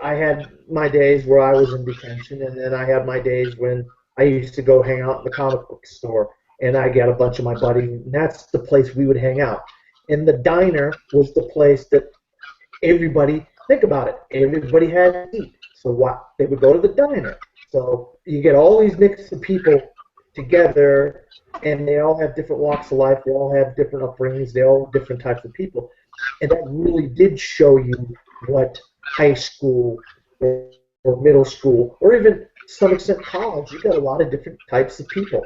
I had my days where I was in detention, and then I had my days when I used to go hang out in the comic book store, and I got a bunch of my buddies, and that's the place we would hang out. And the diner was the place that everybody, think about it, everybody had to eat. So what? They would go to the diner. So you get all these mix of people together, and they all have different walks of life. They all have different upbringings. They all have different types of people, and that really did show you what high school or middle school or even to some extent college. You got a lot of different types of people,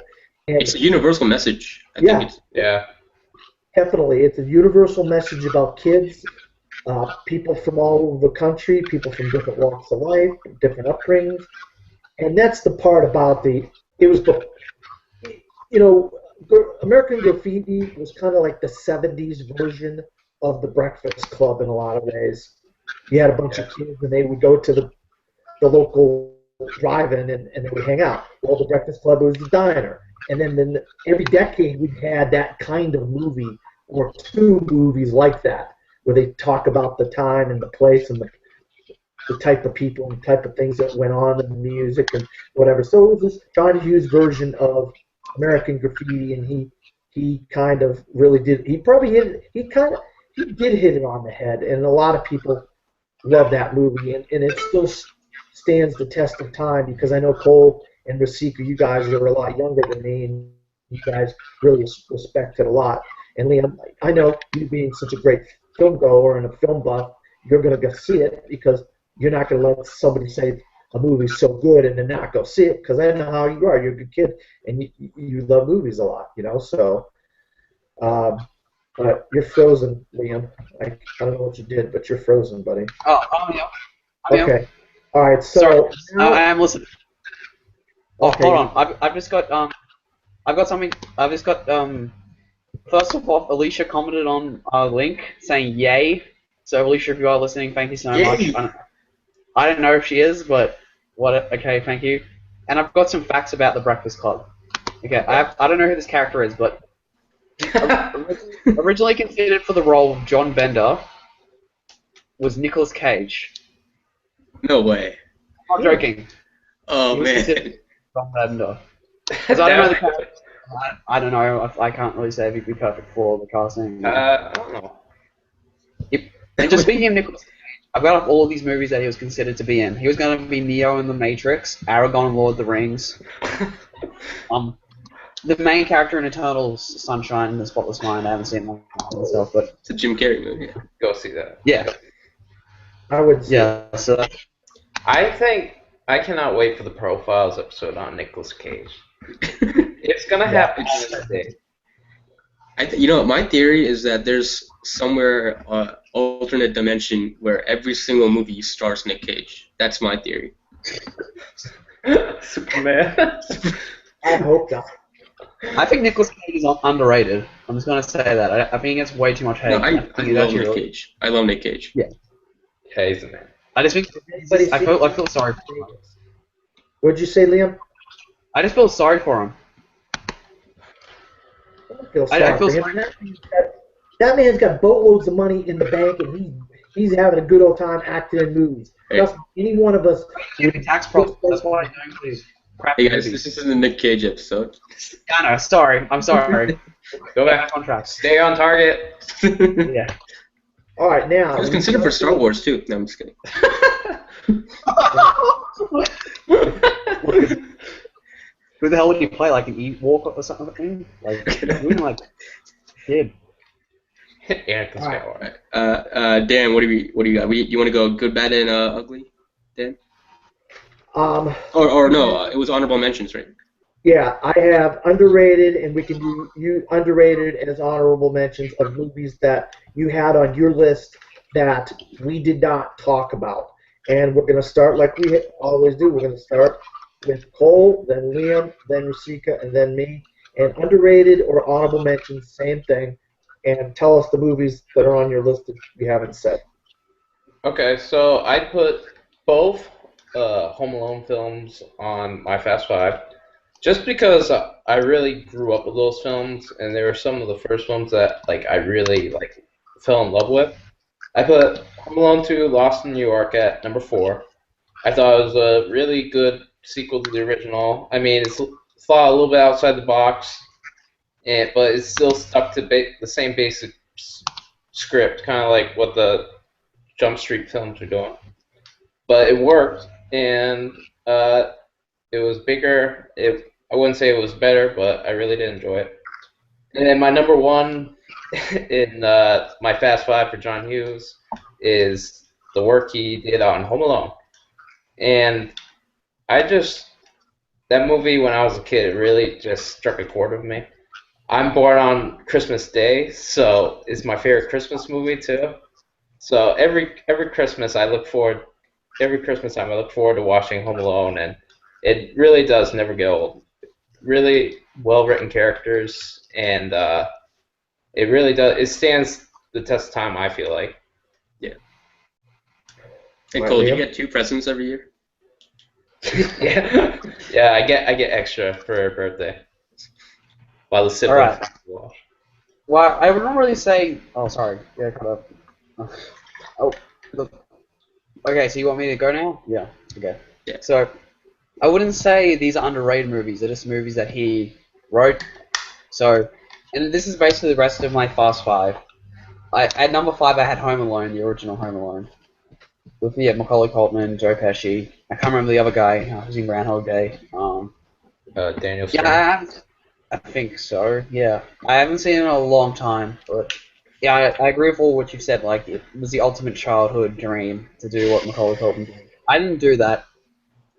and it's a universal message. I think yeah, it's Yeah. definitely, it's a universal message about kids, people from all over the country, people from different walks of life, different upbringings, and that's the part about the. It was the, you know, American Graffiti was kind of like the '70s version of the Breakfast Club in a lot of ways. You had a bunch Yeah. of kids, and they would go to the local drive-in and they would hang out. Well, the Breakfast Club was the diner, and then every decade we've had that kind of movie or two movies like that where they talk about the time and the place and the type of people and type of things that went on in the music and whatever. So it was this John Hughes version of American Graffiti, and he kind of really did. He probably hit. He did hit it on the head, and a lot of people love that movie, and it still stands the test of time because I know Cole and Rasika, you guys are a lot younger than me, and you guys really respect it a lot. And Liam, I know you being such a great film goer and a film buff, you're going to go see it because you're not going to let somebody say a movie's so good and then not go see it because I know how you are. You're a good kid and you love movies a lot, So, um, but you're frozen, Liam. I don't know what you did, but you're frozen, buddy. Oh, yeah. I'm here. Okay. All right. Sorry, So I now, am listening. Oh, okay. hold on. I've just got I've got something. I've just got First of all, Alicia commented on our link saying yay. So Alicia, if you are listening, thank you so much. yay. I don't know if she is, but what? Okay, thank you. And I've got some facts about the Breakfast Club. Okay, I don't know who this character is, but originally considered for the role of John Bender was Nicolas Cage. No way. I'm not joking. Oh He was man. considered John Bender. Because I don't know the character. I don't know. I can't really say if he'd be perfect for the casting. I don't know. Yep. And just speaking of Nicolas Cage, I've got up all of these movies that he was considered to be in. He was going to be Neo in The Matrix, Aragorn in Lord of the Rings, the main character in Eternal Sunshine and the Spotless Mind. I haven't seen that myself, but It's a Jim Carrey movie. Go see that. yeah, I would say yeah. So that's, I think I cannot wait for the Profiles episode on Nicolas Cage. It's gonna happen on this day. My theory is that there's somewhere alternate dimension where every single movie stars Nick Cage. That's my theory. Superman. I hope not. I think Nicolas Cage is underrated. I'm just going to say that. I think it's way too much hate. No, I think he's love actually Nick really- Cage. I love Nick Cage. Yeah. Yeah, he's the man. I just think Anybody I see- feel sorry for him. What'd you say, Liam? I just feel sorry for him. I don't feel I sorry feel for him. That man's got boatloads of money in the bank, and he's having a good old time acting in movies. Hey. Trust me, any one of us. Tax problems. That's what I'm doing, please. Crap Hey guys, movies. this isn't the Nick Cage episode. I know. Sorry. I'm sorry. Go Get back. back on track. Stay on target. Yeah. All right, He now was we considered for just Star Wars too. No, I'm just kidding. Who the hell would you play? Like an Ewok or something? Like, who like kid? Anakin all right. Skywalker. Dan, what do you got? You want to go good, bad, and ugly? Dan? Or no, it was honorable mentions, right? Yeah, I have underrated, and we can do you underrated as honorable mentions of movies that you had on your list that we did not talk about. And we're going to start like we always do. We're going to start with Cole, then Liam, then Rusika, and then me. And underrated or honorable mentions, same thing. And tell us the movies that are on your list that we haven't said. Okay, so I put both Home Alone films on my Fast Five, just because I really grew up with those films, and they were some of the first ones that I really fell in love with. I put Home Alone 2: Lost in New York at number 4. I thought it was a really good sequel to the original. I mean, it's thought a little bit outside the box, but it's still stuck to the same basic script, kind of like what the Jump Street films are doing. But it worked, and it was bigger. I wouldn't say it was better, but I really did enjoy it. And then my number one in my Fast Five for John Hughes is the work he did on Home Alone. And that movie when I was a kid, it really just struck a chord with me. I'm born on Christmas Day, so it's my favorite Christmas movie too. So every Christmas every Christmas time I look forward to watching Home Alone, and it really does never get old. Really well written characters, and it really does. It stands the test of time. I feel like. Yeah. Hey All right, Cole, do you Liam? get 2 presents every year? Yeah, yeah. I get extra for a birthday. While the All siblings. right. Well, I would normally say. Oh, sorry. Yeah, cut off. Oh, look. Okay, so you want me to go now? Yeah. Okay. Yeah. So I wouldn't say these are underrated movies. They're just movies that he wrote. So, and this is basically the rest of my Fast Five. At number 5, I had Home Alone, the original Home Alone, with Macaulay Culkin, Joe Pesci. I can't remember the other guy who's in Groundhog Day. Daniel Yeah, Stern. I think so. Yeah, I haven't seen it in a long time, but yeah, I agree with all what you've said. Like, it was the ultimate childhood dream to do what Macaulay Culkin did. I didn't do that,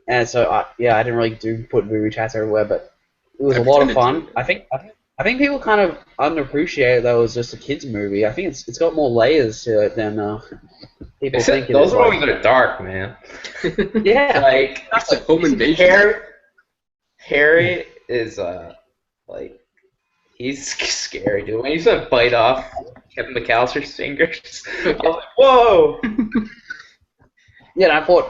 and so I didn't really do put movie chats everywhere, but it was I a lot of pretended fun. to. I think people kind of underappreciate that it was just a kids movie. I think it's got more layers to it than people think it Those is. Like, movies are dark, man. yeah, Like It's a home invasion. Harry is like he's scary, dude. When he's gonna bite off Kevin McAllister's fingers, I was like, whoa. yeah. And I thought,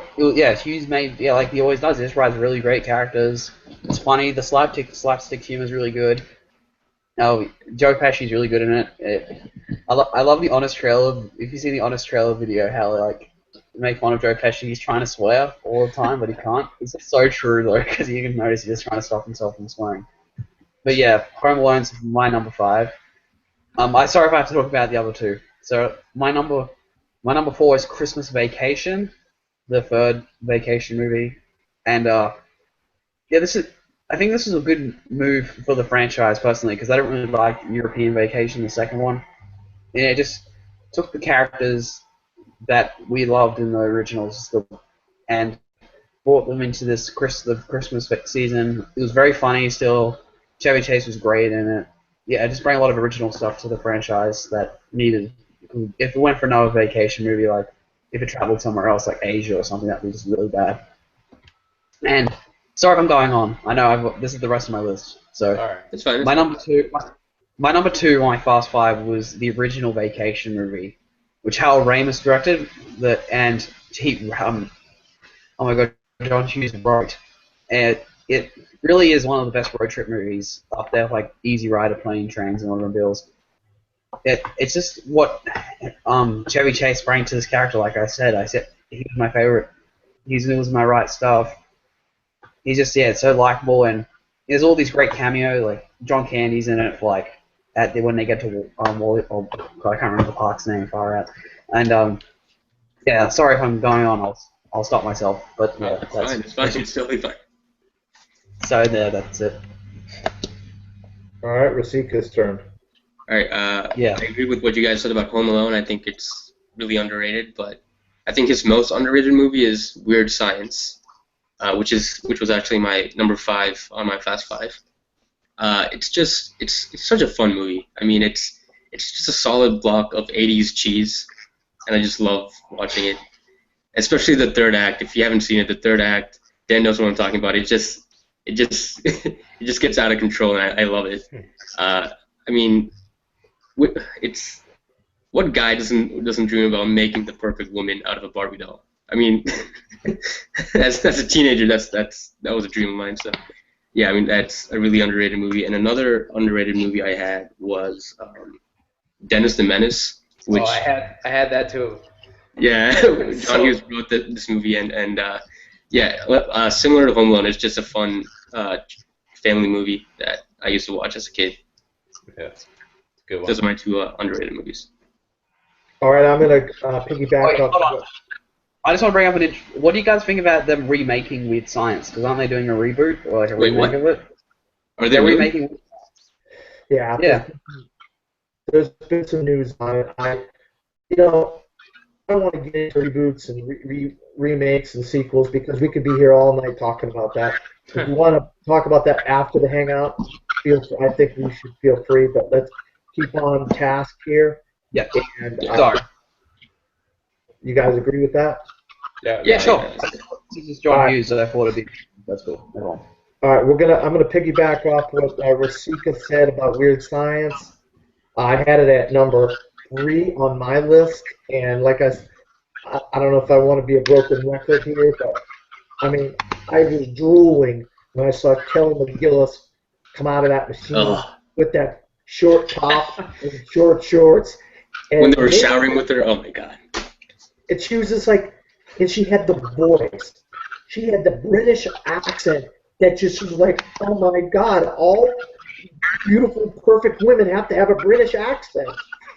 Hughes made like he always does. He just writes really great characters. It's funny. The slapstick humor is really good. No, Joe Pesci's really good in it. I love the honest trailer. If you see the honest trailer video, how like make fun of Joe Pesci, he's trying to swear all the time, but he can't. It's just so true though, because you can notice he's just trying to stop himself from swearing. But yeah, Home Alone's my number 5. I sorry if I have to talk about the other two. So my number 4 is Christmas Vacation, the third vacation movie, and yeah, I think this is a good move for the franchise personally because I don't really like European Vacation, the second one. And it just took the characters that we loved in the originals and brought them into the Christmas season. It was very funny still. Chevy Chase was great in it. Yeah, it just brought a lot of original stuff to the franchise that needed. If it went for another vacation movie, like if it traveled somewhere else, like Asia or something, that'd be just really bad. And sorry if I'm going on. I know this is the rest of my list. So All right. It's fine. my number two, my Fast Five was the original Vacation movie, which Harold Ramis directed. And he, oh my God, John Hughes wrote, and it really is one of the best road trip movies up there, like Easy Rider, Plane, Trains, and Automobiles. It's just what Chevy Chase brought to this character. Like I said he was my favorite. He was my right stuff. He's just it's so likable, and there's all these great cameos. Like John Candy's in it for like when they get to oh, God, I can't remember the park's name far out. And yeah, sorry if I'm going on. I'll stop myself. But No, yeah, it's fine. It's fine. It's totally fine. so there. That's it. All right, Rasika's turn. All right. Yeah. I agree with what you guys said about Home Alone. I think it's really underrated, but I think his most underrated movie is Weird Science, which was actually my number 5 on my Fast Five. It's such a fun movie. I mean, it's just a solid block of 80s cheese, and I just love watching it. Especially the third act. If you haven't seen it, the third act, Dan knows what I'm talking about. It just it just gets out of control, and I love it. I mean, it's what guy doesn't dream about making the perfect woman out of a Barbie doll? I mean, as a teenager, that was a dream of mine. So yeah, I mean that's a really underrated movie. And another underrated movie I had was Dennis the Menace, Oh, which I had that too. yeah, John So Hughes wrote this movie, and yeah, similar to Home Alone, it's just a fun family movie that I used to watch as a kid. yeah, good one. Those are my two underrated movies. All right, I'm gonna Oh, piggyback wait, off. hold on. I just want to bring up what do you guys think about them remaking Weird Science? Because aren't they doing a reboot or like a Wait, remake what? of it? Are they They're really? remaking. Yeah, Yeah. there's been some news on it. You know, I don't want to get into reboots and remakes and sequels because we could be here all night talking about that. If you want to talk about that after the hangout, I think we should feel free. But let's keep on task here. Yeah. And Yeah. Sorry. you guys agree with that? Yeah, Yeah, Sure. yeah. This is John Alright. Hughes, so I thought it'd be. That's cool. Move on. All right, I'm gonna piggyback off what Rasika said about Weird Science. I had it at number 3 on my list, and like I don't know if I want to be a broken record here, but I mean, I was drooling when I saw Kelly McGillis come out of that machine Oh, with that short top and short shorts, when and they were showering with her, oh my god. and she was just like, and she had the voice. She had the British accent that just was like, oh my God, all beautiful, perfect women have to have a British accent.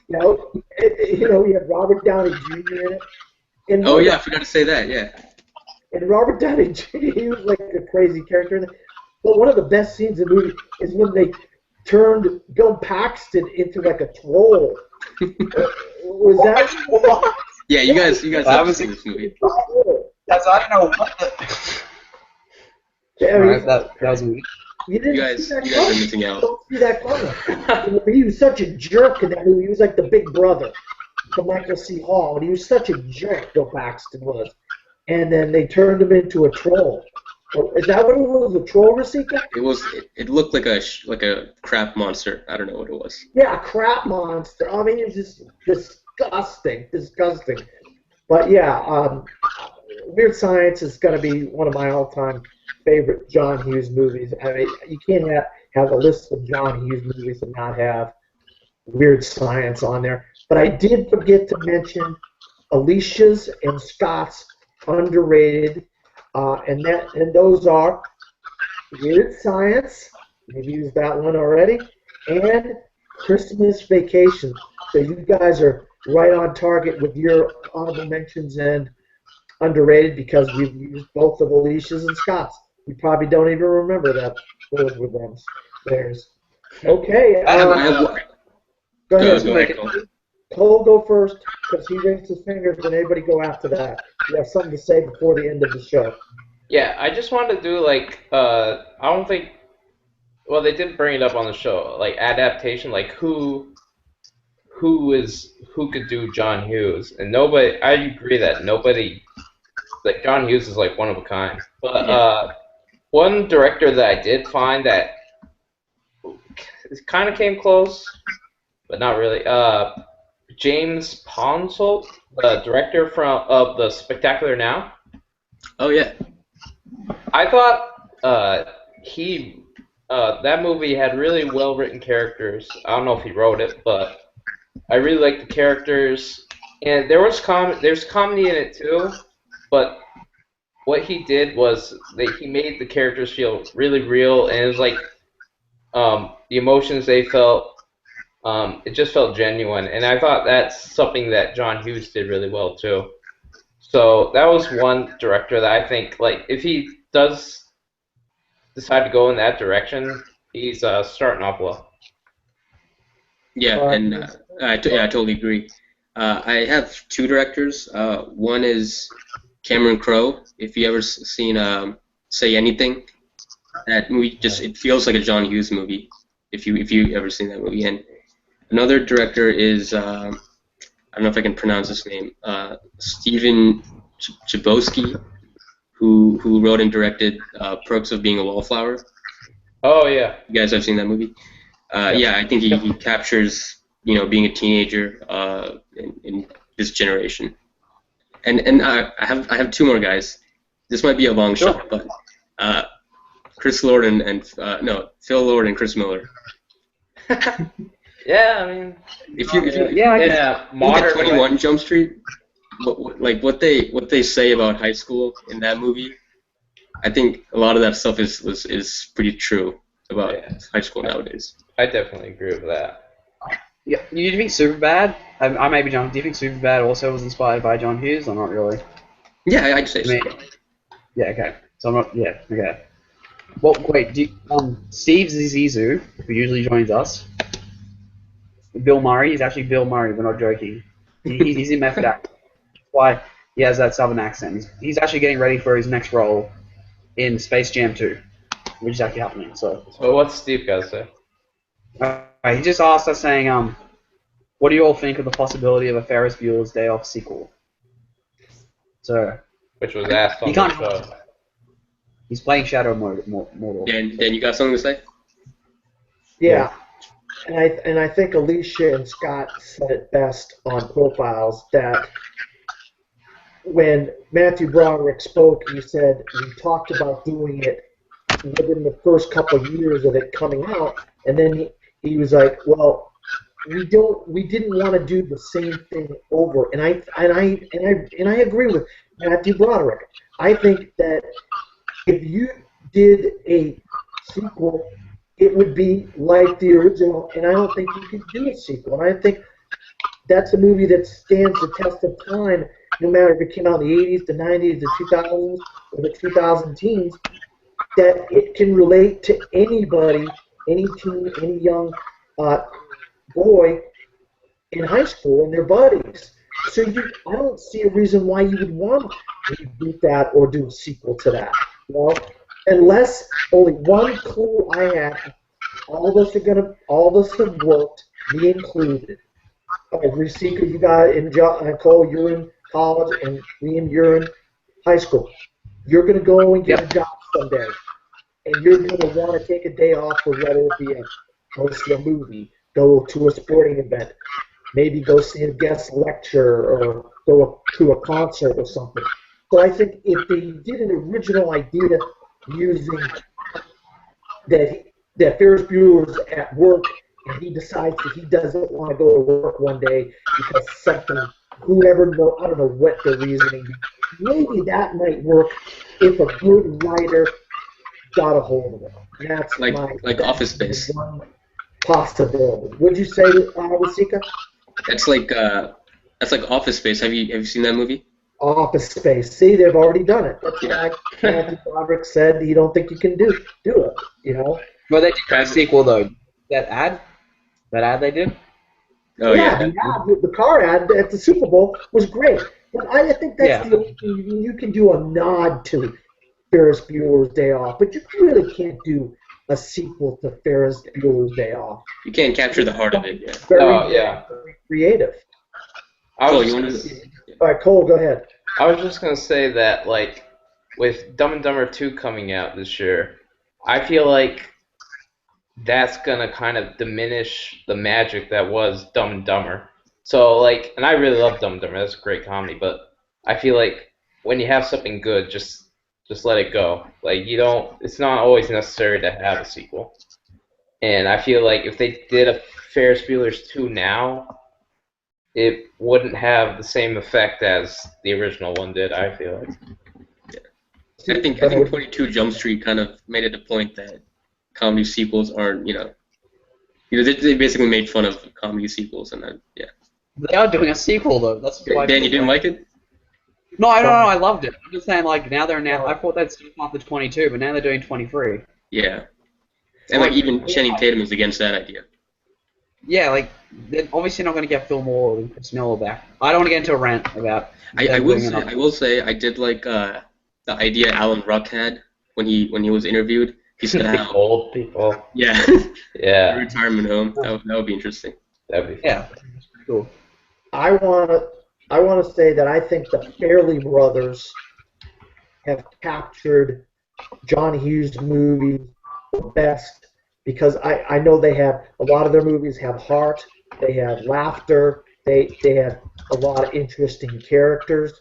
You had Robert Downey Jr. in it. And Oh look, yeah, I forgot to say that. Yeah. and Robert Downey Jr. he was like a crazy character in it. But one of the best scenes in the movie is when they turned Bill Paxton into like a troll. Was that? Yeah, you guys have to see this movie. That's I don't know what the. I mean, Right, that was weird. you didn't You guys see that are coming. missing out. Don't see that coming. He was such a jerk in that movie. He was like the big brother to Michael C. Hall, and he was such a jerk, Bill Paxton was. And then they turned him into a troll. Is that what it was? A troll, Rasika? It looked like a crap monster. I don't know what it was. Yeah, a crap monster. I mean, it was just disgusting. But yeah, Weird Science is going to be one of my all-time favorite John Hughes movies. I mean, you can't have a list of John Hughes movies and not have Weird Science on there. But I did forget to mention Alicia's and Scott's underrated, and those are Weird Science. We've used that one already, and Christmas Vacation. So you guys are right on target with your honorable mentions and underrated because we've used both of Alicia's and Scott's. You probably don't even remember that those were them. Theirs. Okay. I have, Go ahead. Go ahead, Cole. Cole, go first because he raised his fingers, and everybody go after that. You have something to say before the end of the show. Yeah, I just wanted to do like I don't think. Well, they did bring it up on the show, like adaptation, like who could do John Hughes, and nobody. I agree that nobody, like John Hughes is like one of a kind. But one director that I did find that kind of came close, but not really. James Ponsoldt, the director of the Spectacular Now. Oh yeah. I thought he that movie had really well written characters. I don't know if he wrote it, but I really liked the characters, and there's comedy in it too. But what he did was he made the characters feel really real, and it was like the emotions they felt. It just felt genuine, and I thought that's something that John Hughes did really well too. So that was one director that I think, like, if he does decide to go in that direction, he's starting off well. Yeah, and yeah, I totally agree. I have two directors. One is Cameron Crowe. If you ever seen Say Anything, that movie just it feels like a John Hughes movie. If you ever seen that movie, and another director is I don't know if I can pronounce his name, Stephen Chbosky, who wrote and directed Perks of Being a Wallflower. Oh yeah, You guys have seen that movie? yep. Yeah, I think he, Yep. he captures being a teenager in this generation. And I have two more guys. This might be a long Sure. shot, but uh, Chris Lord and no Phil Lord and Chris Miller. Yeah, I mean, Yeah, I in guess. a Look at modern way. 21 Jump Street. What they say about high school in that movie. I think a lot of that stuff is pretty true about Yeah, high school nowadays. I definitely agree with that. Yeah. Do you think Superbad? I may be John. Do you think Superbad also was inspired by John Hughes, or not really? Yeah, I'd say I so. mean, yeah. Okay. So I'm not. Yeah. Okay. Well, wait. Steve Zissou, who usually joins us, Bill Murray. He's actually Bill Murray. We're not joking. He's in Method Act. That's why he has that southern accent. He's actually getting ready for his next role in Space Jam 2, which is actually happening. So So what's Steve got to say? he just asked us saying, what do you all think of the possibility of a Ferris Bueller's Day Off sequel? So Which was asked he on the can't. show. He's playing Shadow Mortal. Dan, you got something to say? Yeah, and I think Alicia and Scott said it best on Profiles that when Matthew Broderick spoke, he said we talked about doing it within the first couple of years of it coming out, and then he was like, well, we didn't want to do the same thing over, and I agree with Matthew Broderick. I think that if you did a sequel, it would be like the original, and I don't think you could do a sequel. And I think that's a movie that stands the test of time, no matter if it came out in the 80s, the 90s, the 2000s, or the 2000 teens, that it can relate to anybody, any teen, any young uh, boy in high school and their buddies. So I don't see a reason why you would want to reboot that or do a sequel to that. You know, unless only one clue I had, all of us have worked, me included. Risika, you got in Cole, you're in college, and Liam, you're in high school. You're gonna go and get a Yep. job someday, and you're gonna want to take a day off for whether it be go see a movie, go to a sporting event, maybe go see a guest lecture, or go to a concert or something. So I think if they did an original idea using that Ferris Bueller's at work and he decides that he doesn't want to go to work one day because something, whoever know, I don't know what the reasoning. Maybe that might work if a good writer got a hold of it. And that's Like Office Space. one possibility. Would you say, Wasika? That's like Office Space. Have you seen that movie? Office Space. See, they've already done it. That's Yeah. why Matthew Broderick said you don't think you can do it. You know. But they did a sequel though. That ad they did. Oh Yeah, yeah. the car ad at the Super Bowl was great. But I think that's Yeah. the only thing you can do a nod to Ferris Bueller's Day Off, but you really can't do a sequel to Ferris Bueller's Day Off. You can't capture the heart of it. Yeah. Oh, yeah. Very creative. I Cole, was, you want just, to? All right, Cole, go ahead. I was just gonna say that, like, with Dumb and Dumber 2 coming out this year, I feel like that's gonna kind of diminish the magic that was Dumb and Dumber. So, like, and I really love Dumb and Dumber. That's a great comedy, but I feel like when you have something good, just let it go. Like, you don't. It's not always necessary to have a sequel. And I feel like if they did a Ferris Bueller's 2 now, it wouldn't have the same effect as the original one did. I feel like. I think 22 Jump Street kind of made it a point that comedy sequels aren't They basically made fun of comedy sequels, and yeah. They are doing a sequel though. That's why Dan, you people didn't like. like it? No, I don't know. Um, I loved it. I'm just saying, like now. I uh, thought they'd stop after 22, but now they're doing 23. Yeah. And like Like, even Channing Tatum is against that idea. yeah, like they're obviously not going to get Phil Moore and Chris Miller back. I don't want to get into a rant about I them will doing say another. I did like the idea Alan Ruck had when he was interviewed. He said The how old people. yeah the Yeah, retirement home that would be interesting. that'd be fun. Yeah, that's pretty cool. I want to I want to say that I think the Fairley brothers have captured John Hughes movies the best because I know they have a lot of their movies have heart, they have laughter, they have a lot of interesting characters.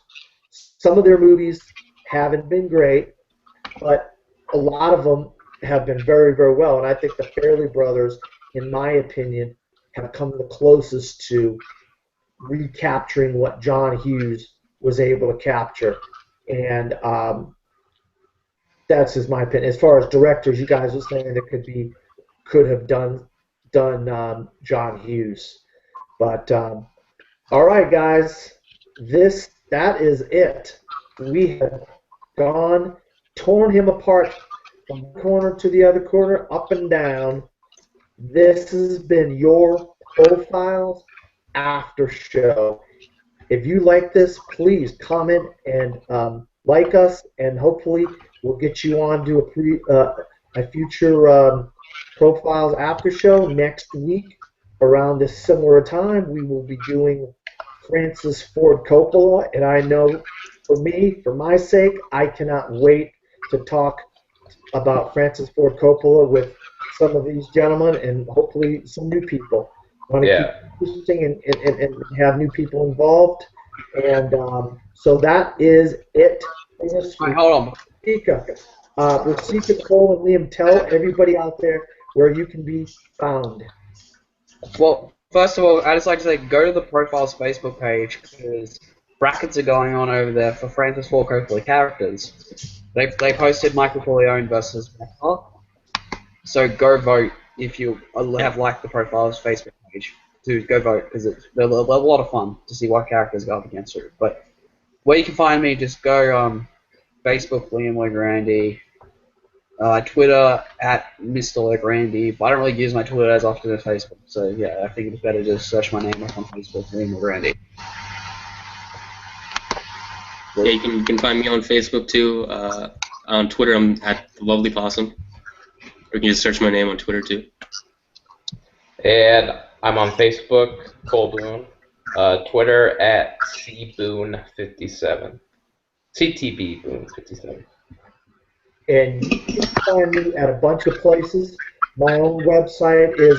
Some of their movies haven't been great, but a lot of them have been very, very well. And I think the Fairley brothers, in my opinion, have come the closest to recapturing what John Hughes was able to capture. And that's just my opinion. As far as directors, you guys were saying that could have done John Hughes, but all right, guys, that is it. We have gone, torn him apart from one corner to the other corner, up and down. This has been your Profiles After Show. If you like this, please comment and like us, and hopefully we'll get you on to a future Profiles After Show next week around this similar time. We will be doing Francis Ford Coppola, and I know for me, for my sake, I cannot wait to talk about Francis Ford Coppola with some of these gentlemen and hopefully some new people. I want to keep Yeah. it interesting and have new people involved. And so that is it for this All right, week. hold on. Rasika, Cole, and Liam, tell everybody out there where you can be found. Well, first of all, I just like to say go to the Profiles Facebook page because brackets are going on over there for Francis Ford Coppola characters. They posted Michael Corleone versus Mecca, so go vote if you have liked the Profiles Facebook page. To go vote because they're a lot of fun to see what characters go up against it. But where you can find me, just go Facebook Liam Legrandi, Twitter at Mr. Legrandi, but I don't really use my Twitter as often as Facebook. So yeah, I think it's better to just search my name up on Facebook, Liam Legrandi. Yeah, you can find me on Facebook too. On Twitter, I'm at the Lovely Possum. Or you can just search my name on Twitter too. And I'm on Facebook, Cole Boone. Twitter at cboone57. CTB Boone57. And you can find me at a bunch of places. My own website is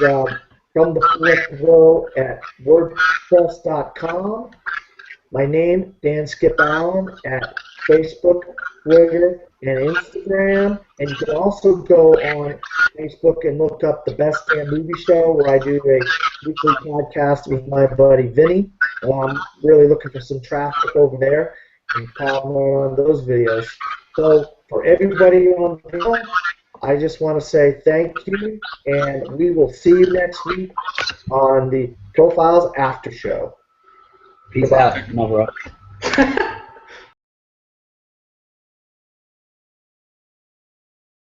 from the fourth row at WordPress.com. My name, Dan Skip Allen, at Facebook, Twitter, and Instagram. And you can also go on Facebook and look up the Best Damn Movie Show, where I do a weekly podcast with my buddy Vinny. I'm really looking for some traffic over there and comment on those videos. So for everybody on the panel, I just want to say thank you, and we will see you next week on the Profiles After Show. Peace Goodbye. out, my bro.